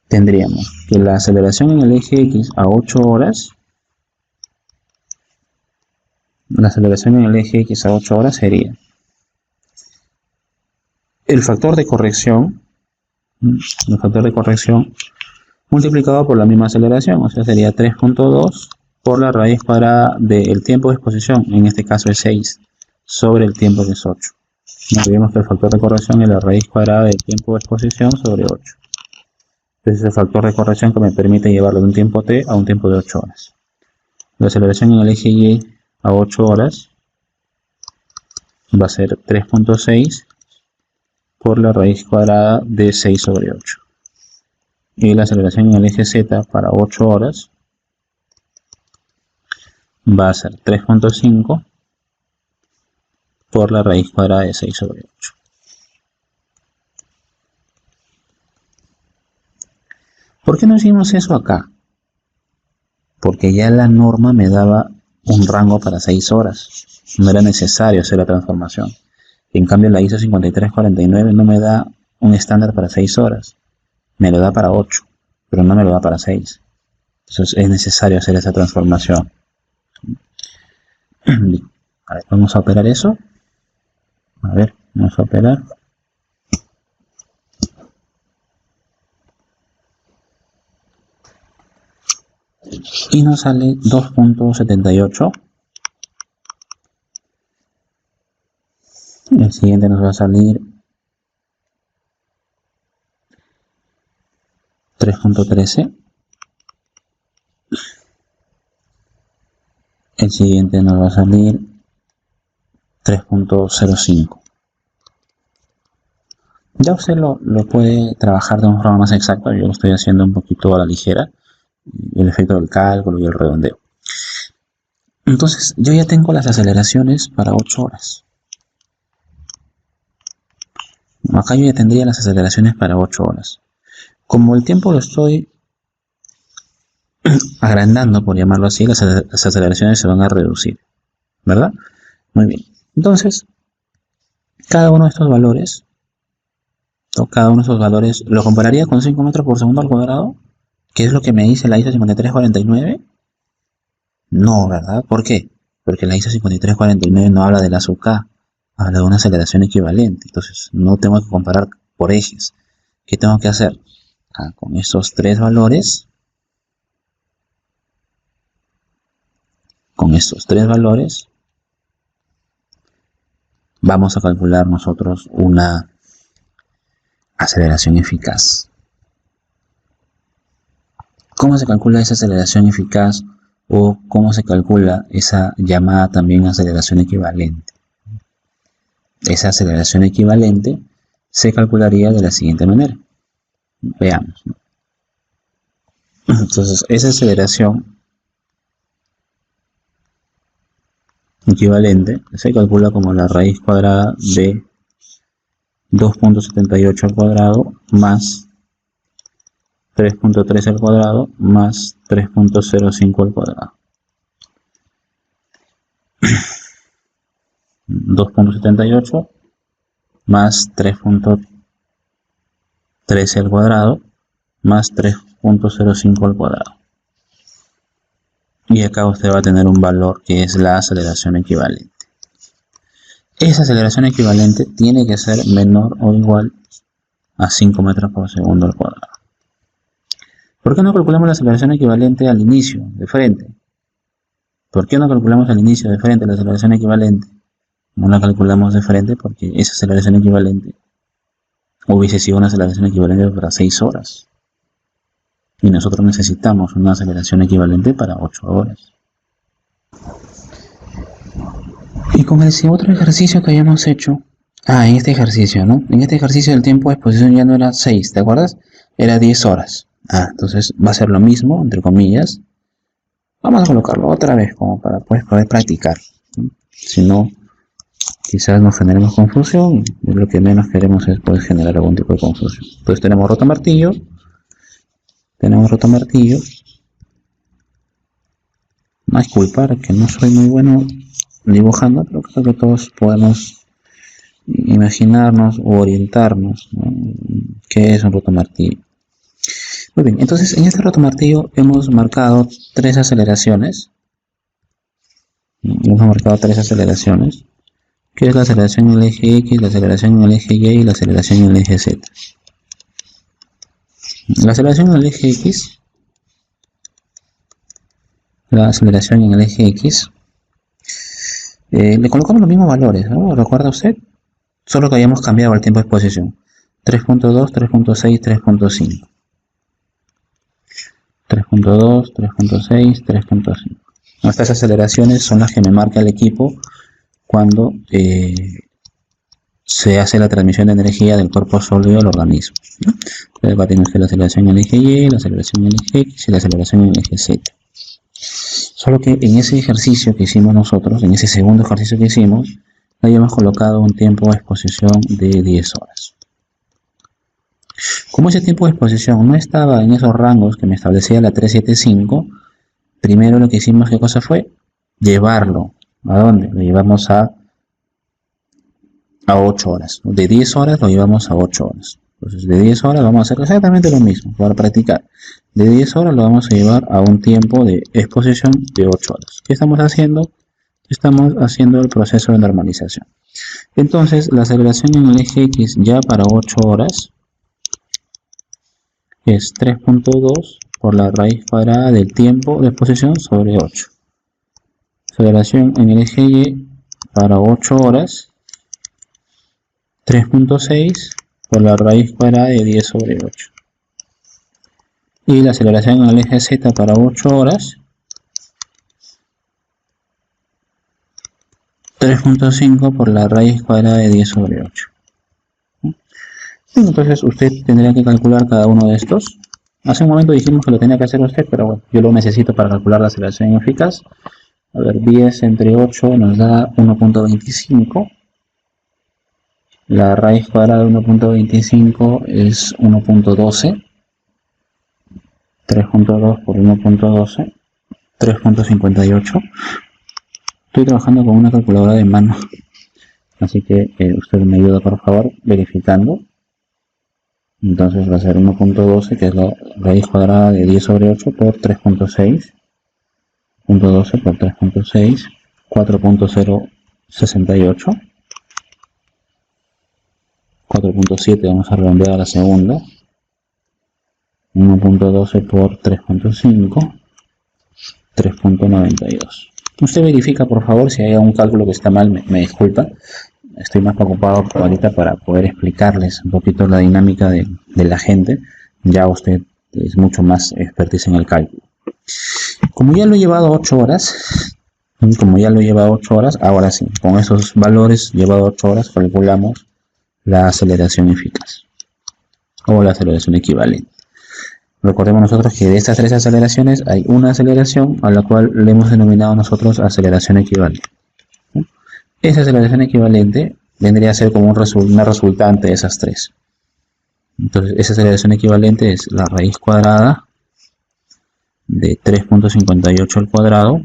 S1: tendríamos que la aceleración en el eje X a 8 horas, la aceleración en el eje X a 8 horas sería el factor de corrección multiplicado por la misma aceleración, o sea, sería 3.2 por la raíz cuadrada del tiempo de exposición, en este caso es 6, sobre el tiempo que es 8. No olvidemos que el factor de corrección es la raíz cuadrada del tiempo de exposición sobre 8. Entonces es el factor de corrección que me permite llevarlo de un tiempo t a un tiempo de 8 horas. La aceleración en el eje Y a 8 horas va a ser 3.6 por la raíz cuadrada de 6 sobre 8. Y la aceleración en el eje Z para 8 horas va a ser 3.5 por la raíz cuadrada de 6 sobre 8. ¿Por qué no hicimos eso acá? Porque ya la norma me daba un rango para 6 horas. No era necesario hacer la transformación. En cambio, la ISO 5349 no me da un estándar para 6 horas. Me lo da para 8, pero no me lo da para 6. Entonces es necesario hacer esa transformación. A ver, vamos a operar eso. A ver, vamos a operar. Y nos sale 2.78. El siguiente nos va a salir 3.13. El siguiente nos va a salir 3.05. Ya usted lo puede trabajar de una forma más exacta. Yo lo estoy haciendo un poquito a la ligera. El efecto del cálculo y el redondeo. Entonces, yo ya tengo las aceleraciones para 8 horas. Acá yo ya tendría las aceleraciones para 8 horas. Como el tiempo lo estoy agrandando, por llamarlo así, las aceleraciones se van a reducir, ¿verdad? Muy bien. Entonces, cada uno de estos valores lo compararía con 5 metros por segundo al cuadrado, que es lo que me dice la ISO 5349. No, ¿verdad? ¿Por qué? Porque la ISO 5349 no habla de la SUK, habla de una aceleración equivalente. Entonces, no tengo que comparar por ejes. ¿Qué tengo que hacer? Con estos tres valores, vamos a calcular nosotros una aceleración eficaz. ¿Cómo se calcula esa aceleración eficaz o cómo se calcula esa llamada también aceleración equivalente? Esa aceleración equivalente se calcularía de la siguiente manera. Veamos. Entonces, esa aceleración equivalente se calcula como la raíz cuadrada de 2.78 al cuadrado más 3.3 al cuadrado más 3.05 al cuadrado. 2.78 más 3.13 al cuadrado más 3.05 al cuadrado. Y acá usted va a tener un valor que es la aceleración equivalente. Esa aceleración equivalente tiene que ser menor o igual a 5 metros por segundo al cuadrado. ¿Por qué no calculamos la aceleración equivalente al inicio, de frente? ¿Por qué no calculamos al inicio de frente la aceleración equivalente? No la calculamos de frente porque esa aceleración equivalente hubiese sido una aceleración equivalente para 6 horas. Y nosotros necesitamos una aceleración equivalente para 8 horas. Y con el otro ejercicio que habíamos hecho, en este ejercicio, ¿no? En este ejercicio el tiempo de exposición ya no era 6, ¿te acuerdas? Era 10 horas. Entonces va a ser lo mismo, entre comillas. Vamos a colocarlo otra vez como para poder practicar, ¿no? Si no, quizás nos generemos confusión y lo que menos queremos es poder generar algún tipo de confusión. Entonces tenemos rotomartillo. No es culpa que no soy muy bueno dibujando, pero creo que todos podemos imaginarnos o orientarnos, ¿no? ¿Qué es un rotomartillo? Muy bien, entonces en este rotomartillo hemos marcado 3 aceleraciones. Que es la aceleración en el eje X, la aceleración en el eje Y y la aceleración en el eje Z. La aceleración en el eje X, le colocamos los mismos valores, ¿no? ¿Recuerda usted? Solo que habíamos cambiado el tiempo de exposición. 3.2, 3.6, 3.5. 3.2, 3.6, 3.5. Estas aceleraciones son las que me marca el equipo cuando se hace la transmisión de energía del cuerpo sólido al organismo, ¿no? Entonces va a tener la aceleración en el eje Y, la aceleración en el eje X y la aceleración en el eje Z. Solo que en ese ejercicio que hicimos nosotros, en ese segundo ejercicio que hicimos, habíamos colocado un tiempo de exposición de 10 horas. Como ese tiempo de exposición no estaba en esos rangos que me establecía la 375, primero lo que hicimos, ¿qué cosa fue? Llevarlo. ¿A dónde? Lo llevamos a 8 horas. De 10 horas lo llevamos a 8 horas. Entonces de 10 horas vamos a hacer exactamente lo mismo para practicar. De 10 horas lo vamos a llevar a un tiempo de exposición de 8 horas. ¿Qué estamos haciendo? Estamos haciendo el proceso de normalización. Entonces la aceleración en el eje X ya para 8 horas es 3.2 por la raíz cuadrada del tiempo de exposición sobre 8. Aceleración en el eje Y para 8 horas, 3.6 por la raíz cuadrada de 10 sobre 8. Y la aceleración en el eje Z para 8 horas, 3.5 por la raíz cuadrada de 10 sobre 8. Entonces usted tendría que calcular cada uno de estos. Hace un momento dijimos que lo tenía que hacer usted, pero bueno, yo lo necesito para calcular la aceleración eficaz. A ver, 10 entre 8 nos da 1.25. La raíz cuadrada de 1.25 es 1.12. 3.2 por 1.12, 3.58. Estoy trabajando con una calculadora de mano, así que usted me ayuda por favor verificando. Entonces va a ser 1.12, que es la raíz cuadrada de 10 sobre 8 por 3.6. 1.12 por 3.6, 4.068. 4.7 vamos a redondear a la segunda. 1.12 por 3.5, 3.92. Usted verifica por favor si hay algún cálculo que está mal, me disculpa. Estoy más preocupado ahorita para poder explicarles un poquito la dinámica de la gente. Ya usted es mucho más expertise en el cálculo. Como ya lo he llevado 8 horas, ahora sí, con esos valores llevado 8 horas calculamos la aceleración eficaz o la aceleración equivalente. Recordemos nosotros que de estas 3 aceleraciones hay una aceleración a la cual le hemos denominado nosotros aceleración equivalente. Esa aceleración equivalente vendría a ser como una resultante de esas 3. Entonces esa aceleración equivalente es la raíz cuadrada de 3.58 al cuadrado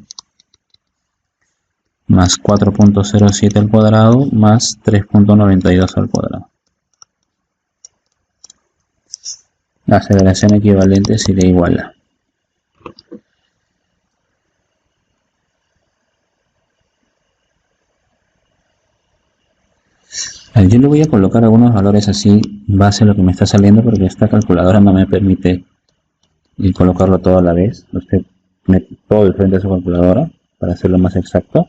S1: más 4.07 al cuadrado más 3.92 al cuadrado. La aceleración equivalente sería igual a. Yo le voy a colocar algunos valores así, base a lo que me está saliendo, porque esta calculadora no me permite colocarlo todo a la vez. Usted mete todo el frente a su calculadora para hacerlo más exacto.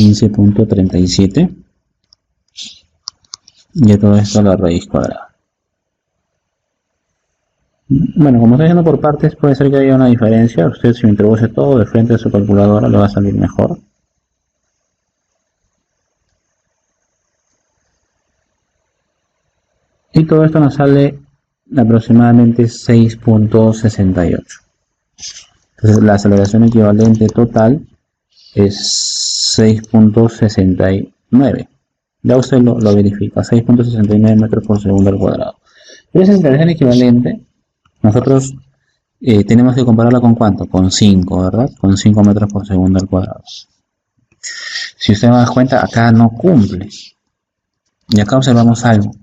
S1: $15.37 y todo esto a la raíz cuadrada. Bueno, como estoy haciendo por partes, puede ser que haya una diferencia. Usted, si introduce todo de frente a su calculadora, le va a salir mejor. Y todo esto nos sale aproximadamente 6.68. Entonces la aceleración equivalente total es 6.69. Ya usted lo verifica, 6.69 metros por segundo al cuadrado. Pero esa aceleración equivalente, nosotros tenemos que compararla con ¿cuánto? Con 5, ¿verdad? Con 5 metros por segundo al cuadrado. Si usted da cuenta, acá no cumple. Y acá observamos algo.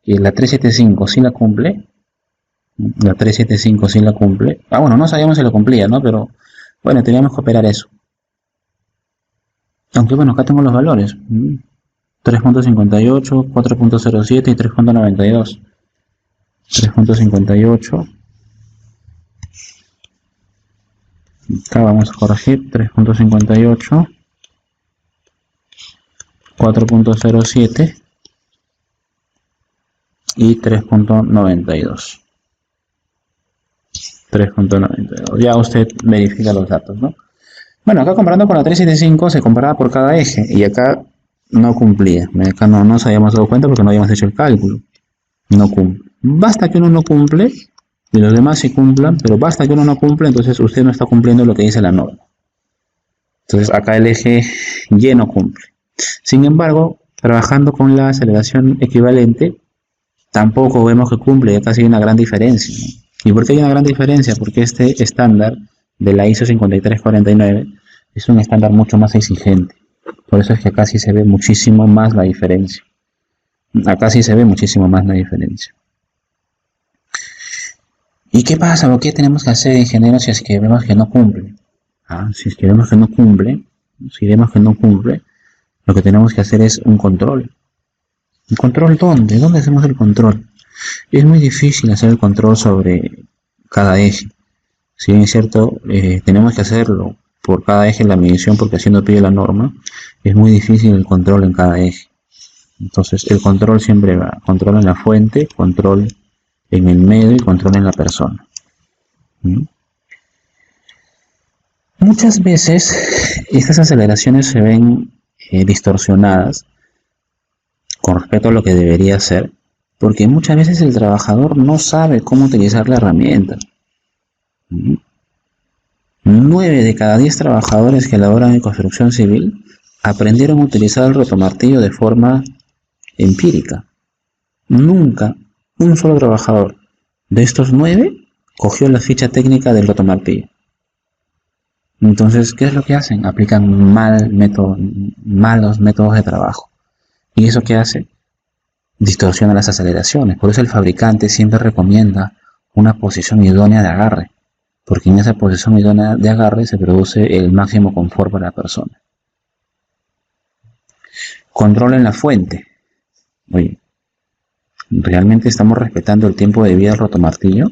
S1: La 375 sí la cumple. La 375 sí la cumple. Bueno, no sabíamos si la cumplía, ¿no? Pero bueno, teníamos que operar eso. Aunque bueno, acá tengo los valores. 3.58, 4.07 y 3.92. 3.58. Acá vamos a corregir. 3.58. 4.07 y 3.92. 3.92. Ya usted verifica los datos, ¿no? Bueno, acá comparando con la 375 se comparaba por cada eje y acá no cumplía. Acá no nos habíamos dado cuenta porque no habíamos hecho el cálculo. No cumple. Basta que uno no cumple y los demás sí cumplan, pero basta que uno no cumple, entonces usted no está cumpliendo lo que dice la norma. Entonces acá el eje Y no cumple. Sin embargo, trabajando con la aceleración equivalente, tampoco vemos que cumple, ya casi hay una gran diferencia, ¿no? ¿Y por qué hay una gran diferencia? Porque este estándar de la ISO 5349 es un estándar mucho más exigente. Por eso es que acá sí se ve muchísimo más la diferencia. Acá sí se ve muchísimo más la diferencia. ¿Y qué pasa o qué tenemos que hacer, ingeniero, si es que vemos que no cumple? Si es que vemos que no cumple, lo que tenemos que hacer es un control. ¿Un control dónde? ¿Dónde hacemos el control? Es muy difícil hacer el control sobre cada eje. Si bien es cierto, tenemos que hacerlo por cada eje la medición porque así nos pide la norma, es muy difícil el control en cada eje. Entonces el control siempre va, control en la fuente, control en el medio y control en la persona. Muchas veces estas aceleraciones se ven distorsionadas con respecto a lo que debería ser, porque muchas veces el trabajador no sabe cómo utilizar la herramienta. 9 de cada 10 trabajadores que laboran en construcción civil aprendieron a utilizar el rotomartillo de forma empírica. Nunca un solo trabajador de estos 9 cogió la ficha técnica del rotomartillo. Entonces, ¿qué es lo que hacen? Aplican malos métodos de trabajo. ¿Y eso qué hace? Distorsiona las aceleraciones. Por eso el fabricante siempre recomienda una posición idónea de agarre, porque en esa posición idónea de agarre se produce el máximo confort para la persona. Control en la fuente. Oye, ¿realmente estamos respetando el tiempo de vida del rotomartillo?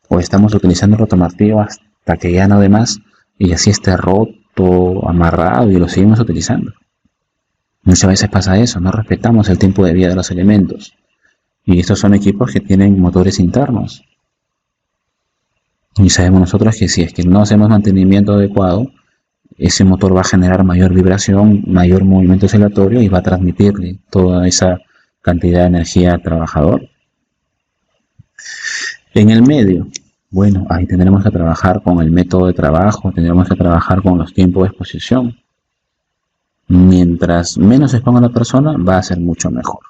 S1: ¿O estamos utilizando el rotomartillo hasta que ya no dé más y así esté roto, amarrado y lo seguimos utilizando? Muchas veces pasa eso, no respetamos el tiempo de vida de los elementos. Y estos son equipos que tienen motores internos. Y sabemos nosotros que si es que no hacemos mantenimiento adecuado, ese motor va a generar mayor vibración, mayor movimiento oscilatorio y va a transmitirle toda esa cantidad de energía al trabajador. En el medio, bueno, ahí tendremos que trabajar con el método de trabajo, tendremos que trabajar con los tiempos de exposición. Mientras menos se exponga la persona, va a ser mucho mejor.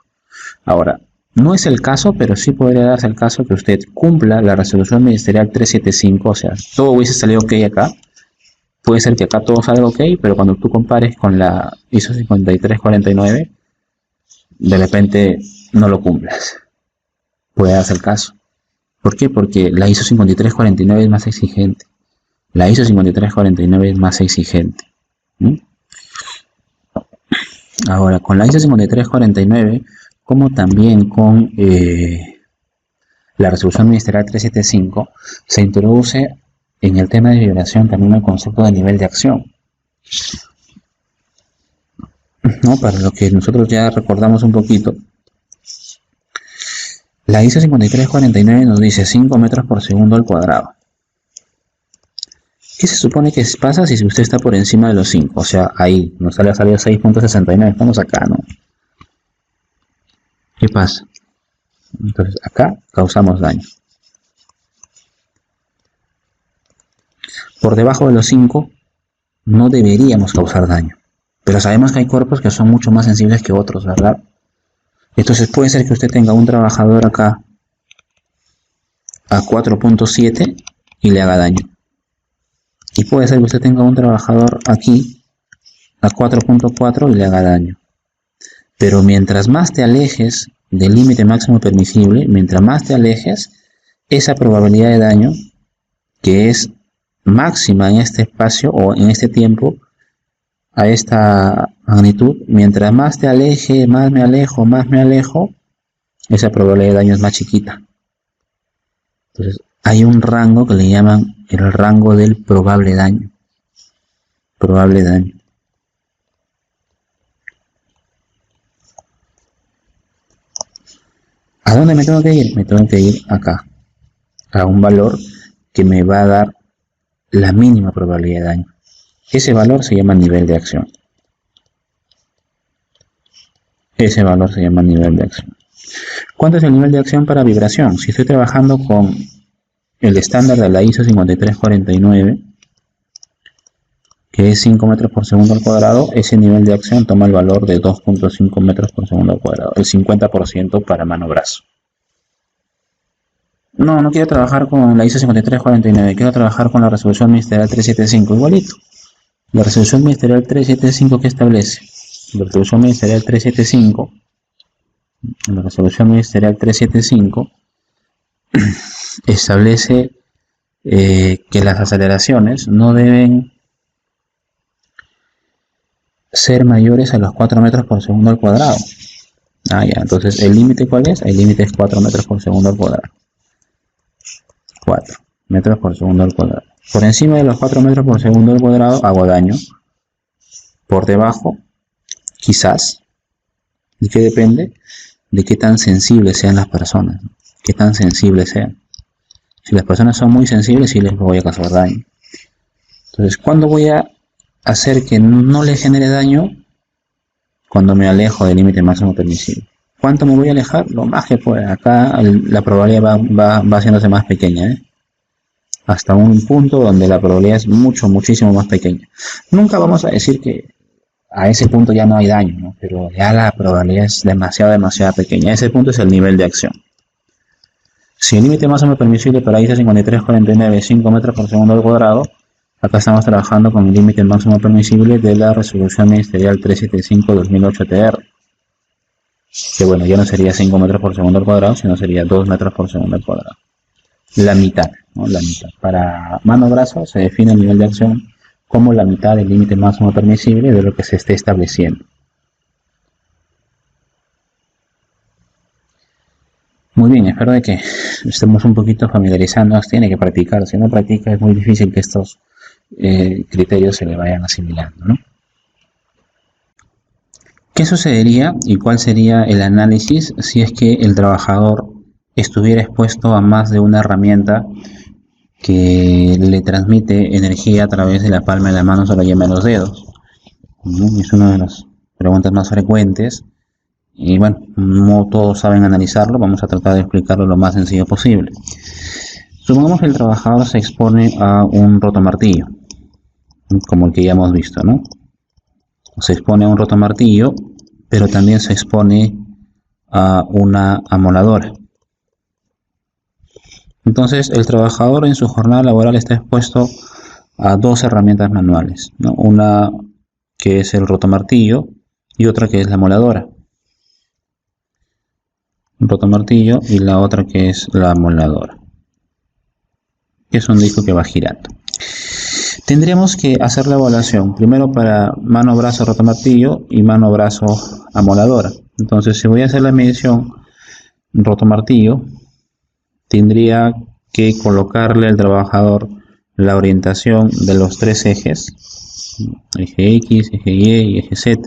S1: Ahora, no es el caso, pero sí podría darse el caso que usted cumpla la resolución ministerial 375, o sea, todo hubiese salido ok acá. Puede ser que acá todo salga ok, pero cuando tú compares con la ISO 5349, de repente no lo cumplas. Puede darse el caso. ¿Por qué? Porque la ISO 5349 es más exigente. La ISO 5349 es más exigente. Ahora, con la ISO 5349, como también con la resolución ministerial 375, se introduce en el tema de vibración también el concepto de nivel de acción, ¿no? Para lo que nosotros ya recordamos un poquito, la ISO 5349 nos dice 5 metros por segundo al cuadrado. ¿Qué se supone que pasa si usted está por encima de los 5? O sea, ahí nos sale a salir 6.69, estamos acá, ¿no? ¿Qué pasa? Entonces acá causamos daño. Por debajo de los 5 no deberíamos causar daño. Pero sabemos que hay cuerpos que son mucho más sensibles que otros, ¿verdad? Entonces puede ser que usted tenga un trabajador acá a 4.7 y le haga daño. Y puede ser que usted tenga un trabajador aquí a 4.4 y le haga daño. Pero mientras más te alejes del límite máximo permisible, mientras más te alejes, esa probabilidad de daño, que es máxima en este espacio o en este tiempo, a esta magnitud, mientras más te aleje, más me alejo, esa probabilidad de daño es más chiquita. Entonces, hay un rango que le llaman el rango del probable daño. Probable daño. ¿A dónde me tengo que ir? Me tengo que ir acá, a un valor que me va a dar la mínima probabilidad de daño. Ese valor se llama nivel de acción. Ese valor se llama nivel de acción. ¿Cuánto es el nivel de acción para vibración? Si estoy trabajando con el estándar de la ISO 5349, que es 5 metros por segundo al cuadrado, ese nivel de acción toma el valor de 2.5 metros por segundo al cuadrado, el 50% para mano-brazo. No quiero trabajar con la ISO 5349, quiero trabajar con la resolución ministerial 375, igualito. La resolución ministerial 375 que establece, la resolución ministerial 375, la resolución ministerial 375 establece que las aceleraciones no deben ser mayores a los 4 metros por segundo al cuadrado. Ya, entonces el límite ¿cuál es? El límite es 4 metros por segundo al cuadrado. 4 metros por segundo al cuadrado. Por encima de los 4 metros por segundo al cuadrado hago daño. Por debajo, quizás. ¿De qué depende? De qué tan sensibles sean las personas. Qué tan sensibles sean. Si las personas son muy sensibles, sí les voy a causar daño. Entonces, ¿cuándo voy a hacer que no le genere daño? Cuando me alejo del límite máximo permisible. ¿Cuánto me voy a alejar? Lo más que pueda. Acá la probabilidad va haciéndose más pequeña, hasta un punto donde la probabilidad es muchísimo más pequeña. Nunca vamos a decir que a ese punto ya no hay daño, ¿no? Pero ya la probabilidad es demasiado pequeña. Ese punto es el nivel de acción. Si el límite máximo permisible para ISO 5349 es 5 metros por segundo al cuadrado, acá estamos trabajando con el límite máximo permisible de la resolución ministerial 375-2008-TR. Que bueno, ya no sería 5 metros por segundo al cuadrado, sino sería 2 metros por segundo al cuadrado. La mitad, ¿no? La mitad. Para mano-brazo se define el nivel de acción como la mitad del límite máximo permisible de lo que se esté estableciendo. Muy bien, espero de que estemos un poquito familiarizados. Tiene que practicar, si no practica es muy difícil que estos criterios se le vayan asimilando, ¿no? ¿Qué sucedería y cuál sería el análisis si es que el trabajador estuviera expuesto a más de una herramienta que le transmite energía a través de la palma de la mano sobre la yema de los dedos. Es una de las preguntas más frecuentes y bueno, no todos saben analizarlo, vamos a tratar de explicarlo lo más sencillo posible. Supongamos que el trabajador se expone a un rotomartillo, como el que ya hemos visto, ¿no? Se expone a un rotomartillo, pero también se expone a una amoladora. Entonces, el trabajador en su jornada laboral está expuesto a dos herramientas manuales, ¿no? Una que es el rotomartillo y otra que es la amoladora. Un rotomartillo y la otra que es la amoladora, que es un disco que va girando. Tendríamos que hacer la evaluación primero para mano, brazo, rotomartillo y mano, brazo, amoladora. Entonces, si voy a hacer la medición rotomartillo, tendría que colocarle al trabajador la orientación de los tres ejes, eje X, eje Y y eje Z.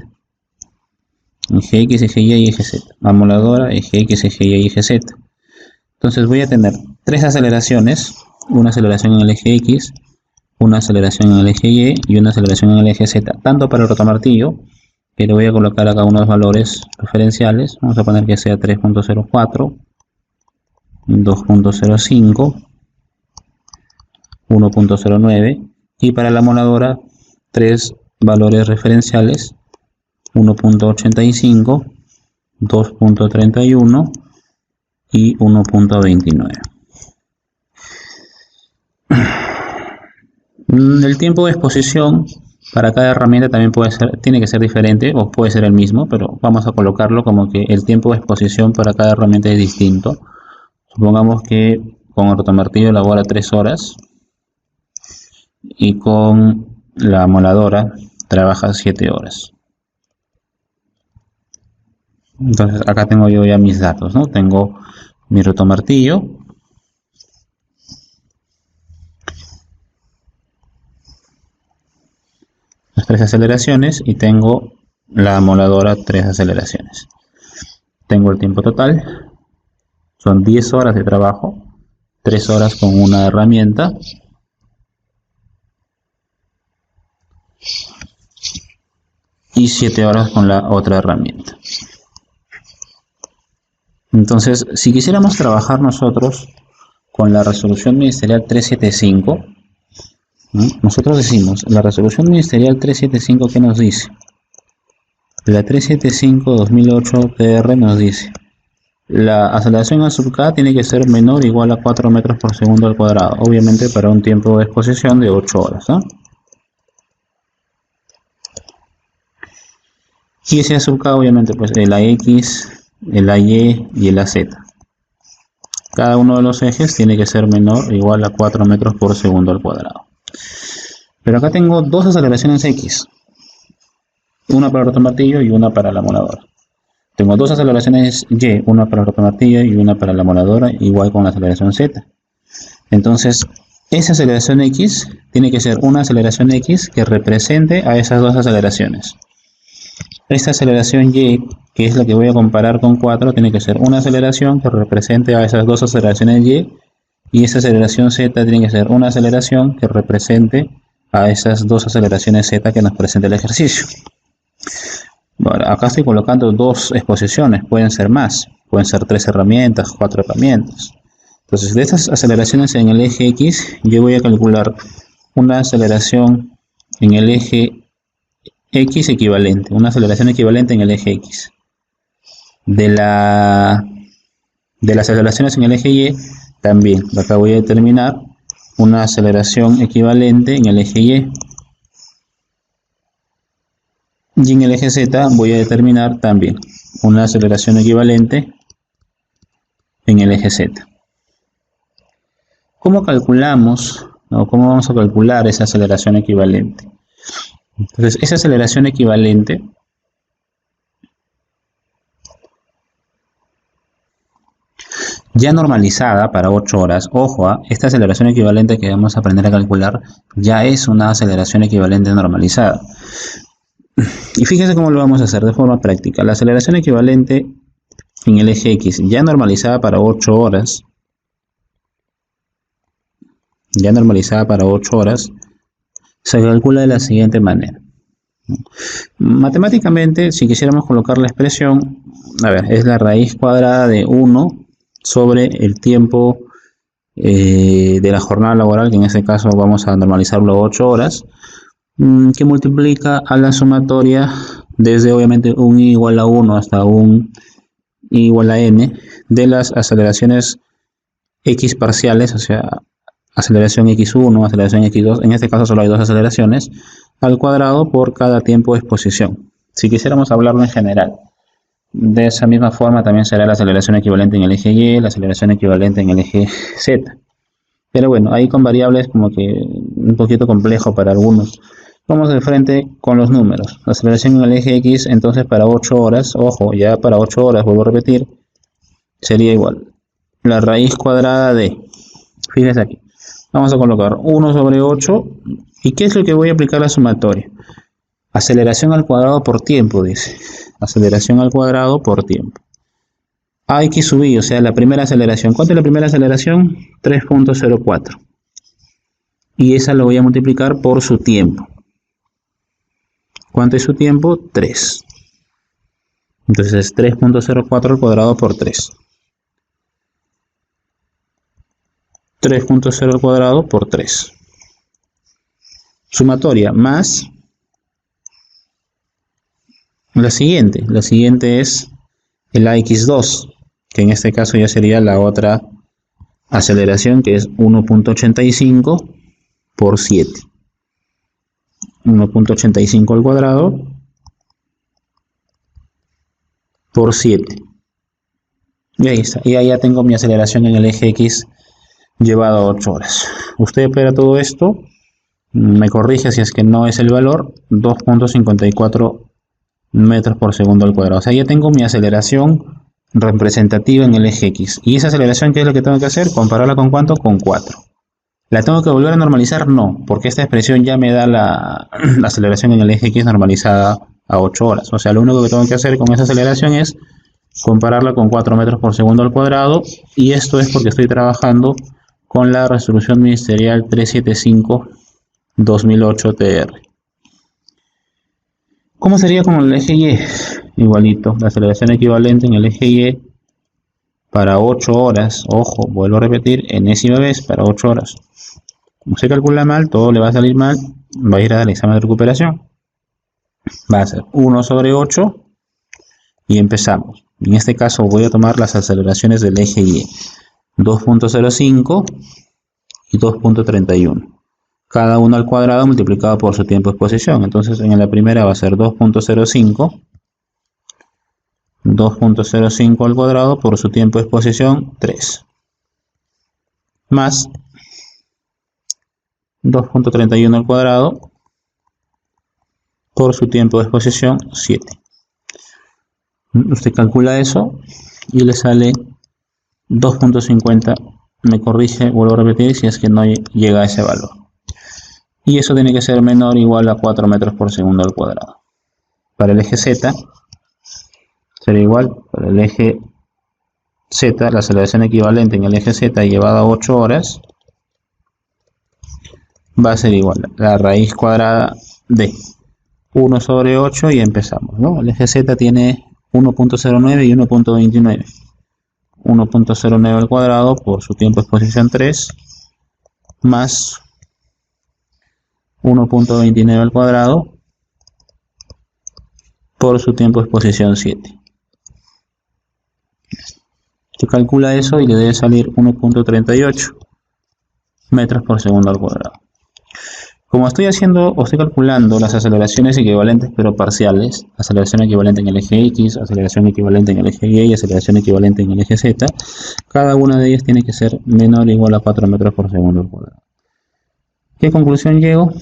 S1: Eje X, eje Y y eje Z. Amoladora, eje X, eje Y y eje Z. Entonces voy a tener tres aceleraciones, una aceleración en el eje X, una aceleración en el eje Y y una aceleración en el eje Z, tanto para el rotomartillo, que le voy a colocar acá unos valores referenciales. Vamos a poner que sea 3.04, 2.05, 1.09 y para la amoladora tres valores referenciales, 1.85, 2.31 y 1.29. El tiempo de exposición para cada herramienta también tiene que ser diferente o puede ser el mismo, pero vamos a colocarlo como que el tiempo de exposición para cada herramienta es distinto. Supongamos que con el rotomartillo elabora 3 horas y con la amoladora trabaja 7 horas. Entonces acá tengo yo ya mis datos, ¿no? Tengo mi rotomartillo, las 3 aceleraciones y tengo la amoladora 3 aceleraciones. Tengo el tiempo total, son 10 horas de trabajo, 3 horas con una herramienta y 7 horas con la otra herramienta. Entonces, si quisiéramos trabajar nosotros con la resolución ministerial 375, ¿no? Nosotros decimos, la resolución ministerial 375, ¿qué nos dice? La 375-2008 TR nos dice, la aceleración A sub K tiene que ser menor o igual a 4 metros por segundo al cuadrado, obviamente para un tiempo de exposición de 8 horas, ¿no? Y ese A sub K, obviamente, pues el AX, el AY y el AZ. Cada uno de los ejes tiene que ser menor o igual a 4 metros por segundo al cuadrado. Pero acá tengo dos aceleraciones X, una para el rotomartillo y una para la amoladora. Tengo dos aceleraciones Y, una para el rotomartillo y una para la amoladora, igual con la aceleración Z. Entonces, esa aceleración X tiene que ser una aceleración X que represente a esas dos aceleraciones. Esta aceleración Y, que es la que voy a comparar con 4, tiene que ser una aceleración que represente a esas dos aceleraciones y esta aceleración Z tiene que ser una aceleración que represente a esas dos aceleraciones Z que nos presenta el ejercicio. Bueno, acá estoy colocando dos exposiciones, pueden ser más, pueden ser 3 herramientas, 4 herramientas. Entonces, de estas aceleraciones en el eje X, yo voy a calcular una aceleración en el eje X equivalente, una aceleración equivalente en el eje X. De las aceleraciones en el eje Y, también, acá voy a determinar una aceleración equivalente en el eje Y. Y en el eje Z voy a determinar también una aceleración equivalente en el eje Z. ¿Cómo calculamos o cómo vamos a calcular esa aceleración equivalente? Entonces, esa aceleración equivalente ya normalizada para 8 horas, ojo, esta aceleración equivalente que vamos a aprender a calcular ya es una aceleración equivalente normalizada. Y fíjense cómo lo vamos a hacer de forma práctica. La aceleración equivalente en el eje X ya normalizada para 8 horas ya normalizada para 8 horas, se calcula de la siguiente manera. Matemáticamente, si quisiéramos colocar la expresión, a ver, es la raíz cuadrada de 1 sobre el tiempo de la jornada laboral, que en este caso vamos a normalizarlo a 8 horas, que multiplica a la sumatoria desde obviamente un i igual a 1 hasta un i igual a n de las aceleraciones x parciales, o sea, aceleración x1, aceleración x2, en este caso solo hay dos aceleraciones, al cuadrado por cada tiempo de exposición. Si quisiéramos hablarlo en general, de esa misma forma también será la aceleración equivalente en el eje Y, la aceleración equivalente en el eje Z. Pero bueno, ahí con variables como que un poquito complejo para algunos. Vamos de frente con los números. La aceleración en el eje X, entonces para 8 horas, ojo, ya para 8 horas, vuelvo a repetir, sería igual. La raíz cuadrada de, fíjense aquí, vamos a colocar 1 sobre 8. ¿Y qué es lo que voy a aplicar la sumatoria? Aceleración al cuadrado por tiempo, dice. Aceleración al cuadrado por tiempo. AX sub I, o sea, la primera aceleración. ¿Cuánto es la primera aceleración? 3.04. Y esa lo voy a multiplicar por su tiempo. ¿Cuánto es su tiempo? 3. Entonces es 3.04 al cuadrado por 3. 3.0 al cuadrado por 3. Sumatoria más la siguiente es el AX2, que en este caso ya sería la otra aceleración, que es 1.85 por 7. 1.85 al cuadrado por 7. Y ahí está. Y ahí ya tengo mi aceleración en el eje X llevado a 8 horas. Usted opera todo esto, me corrige si es que no es el valor, 2.54 metros por segundo al cuadrado. O sea, ya tengo mi aceleración representativa en el eje X. ¿Y esa aceleración qué es lo que tengo que hacer? Compararla con ¿cuánto? Con 4. ¿La tengo que volver a normalizar? No, porque esta expresión ya me da la aceleración en el eje X normalizada a 8 horas. O sea, lo único que tengo que hacer con esa aceleración es compararla con 4 metros por segundo al cuadrado, y esto es porque estoy trabajando con la resolución ministerial 375-2008 TR. ¿Cómo sería con el eje Y? Igualito, la aceleración equivalente en el eje Y para 8 horas, ojo, vuelvo a repetir, enésima vez para 8 horas. Como se calcula mal, todo le va a salir mal, va a ir al examen de recuperación. Va a ser 1 sobre 8 y empezamos. En este caso voy a tomar las aceleraciones del eje Y, 2.05 y 2.31. Cada uno al cuadrado multiplicado por su tiempo de exposición. Entonces en la primera va a ser 2.05 al cuadrado por su tiempo de exposición 3, más 2.31 al cuadrado por su tiempo de exposición 7. Usted calcula eso y le sale 2.50. Me corrige, vuelvo a repetir, si es que no llega a ese valor. Y eso tiene que ser menor o igual a 4 metros por segundo al cuadrado. Para el eje Z será igual. Para el eje Z, la aceleración equivalente en el eje Z llevada a 8 horas va a ser igual a la raíz cuadrada de 1 sobre 8 y empezamos, ¿no? El eje Z tiene 1.09 y 1.29. 1.09 al cuadrado por su tiempo de exposición 3 más 1.29 al cuadrado por su tiempo de exposición 7. Se calcula eso y le debe salir 1.38 metros por segundo al cuadrado. Como estoy calculando las aceleraciones equivalentes pero parciales, aceleración equivalente en el eje X, aceleración equivalente en el eje Y y aceleración equivalente en el eje Z, cada una de ellas tiene que ser menor o igual a 4 metros por segundo al cuadrado. ¿Qué conclusión llego?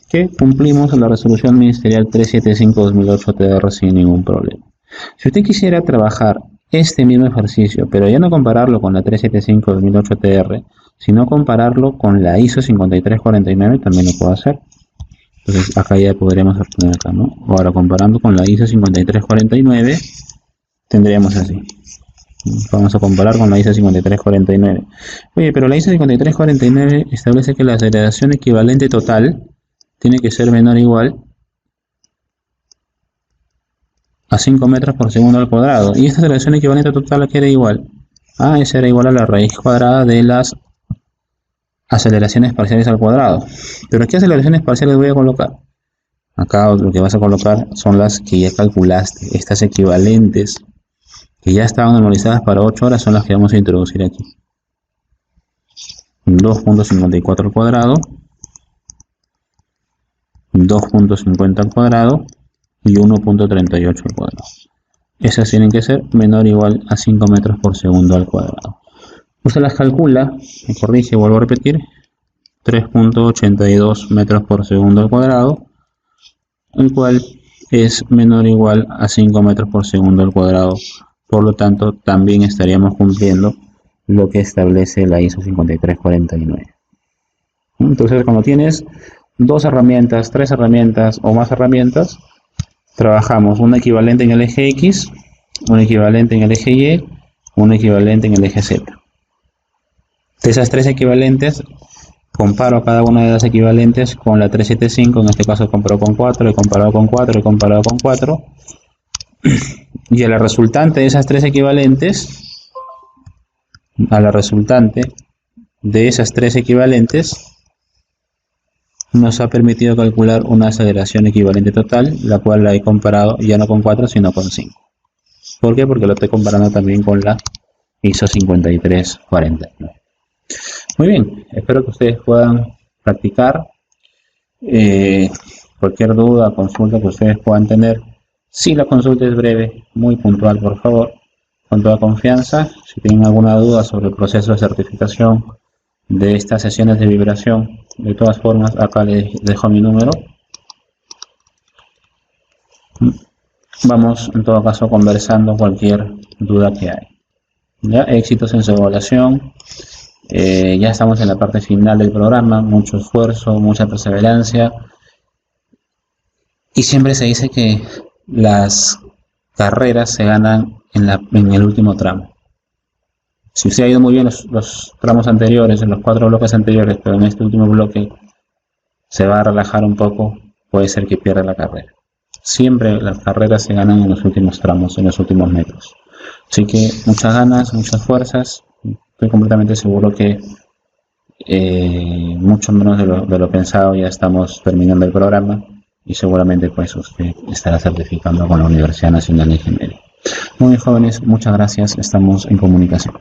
S1: Que cumplimos la resolución ministerial 375-2008 TR sin ningún problema. Si usted quisiera trabajar este mismo ejercicio, pero ya no compararlo con la 375-2008 TR, sino compararlo con la ISO 5349, también lo puedo hacer. Entonces acá ya podríamos obtener acá, ¿no? Ahora comparando con la ISO 5349, tendríamos así. Vamos a comparar con la ISO 5349. Oye, pero la ISO 5349 establece que la aceleración equivalente total tiene que ser menor o igual a 5 metros por segundo al cuadrado. ¿Y esta aceleración equivalente total a qué era igual? Esa era igual a la raíz cuadrada de las aceleraciones parciales al cuadrado. ¿Pero qué aceleraciones parciales voy a colocar? Acá lo que vas a colocar son las que ya calculaste, estas equivalentes que ya estaban normalizadas para 8 horas son las que vamos a introducir aquí. 2.54 al cuadrado, 2.50 al cuadrado y 1.38 al cuadrado. Esas tienen que ser menor o igual a 5 metros por segundo al cuadrado. Usted las calcula, me corrige, vuelvo a repetir, 3.82 metros por segundo al cuadrado, el cual es menor o igual a 5 metros por segundo al cuadrado. Por lo tanto, también estaríamos cumpliendo lo que establece la ISO 5349. Entonces, cuando tienes 2 herramientas, 3 herramientas o más herramientas, trabajamos un equivalente en el eje X, un equivalente en el eje Y, un equivalente en el eje Z. De esas 3 equivalentes, comparo cada una de las equivalentes con la 375, en este caso comparo con 4, he comparado con 4, he comparado con 4, y a la resultante de esas 3 equivalentes, nos ha permitido calcular una aceleración equivalente total, la cual la he comparado ya no con 4, sino con 5. ¿Por qué? Porque lo estoy comparando también con la ISO 5349. Muy bien, espero que ustedes puedan practicar. Cualquier duda, consulta que ustedes puedan tener, si la consulta es breve, muy puntual, por favor, con toda confianza. Si tienen alguna duda sobre el proceso de certificación de estas sesiones de vibración, de todas formas, acá les dejo mi número. Vamos, en todo caso, conversando cualquier duda que hay. ¿Ya? Éxitos en su evaluación. Ya estamos en la parte final del programa, mucho esfuerzo, mucha perseverancia. Y siempre se dice que las carreras se ganan en el último tramo. Si usted ha ido muy bien los tramos anteriores, en los 4 bloques anteriores, pero en este último bloque se va a relajar un poco, puede ser que pierda la carrera. Siempre las carreras se ganan en los últimos tramos, en los últimos metros. Así que muchas ganas, muchas fuerzas. Estoy completamente seguro que mucho menos de lo pensado ya estamos terminando el programa y seguramente pues usted estará certificando con la Universidad Nacional de Ingeniería. Muy bien, jóvenes, muchas gracias, estamos en comunicación.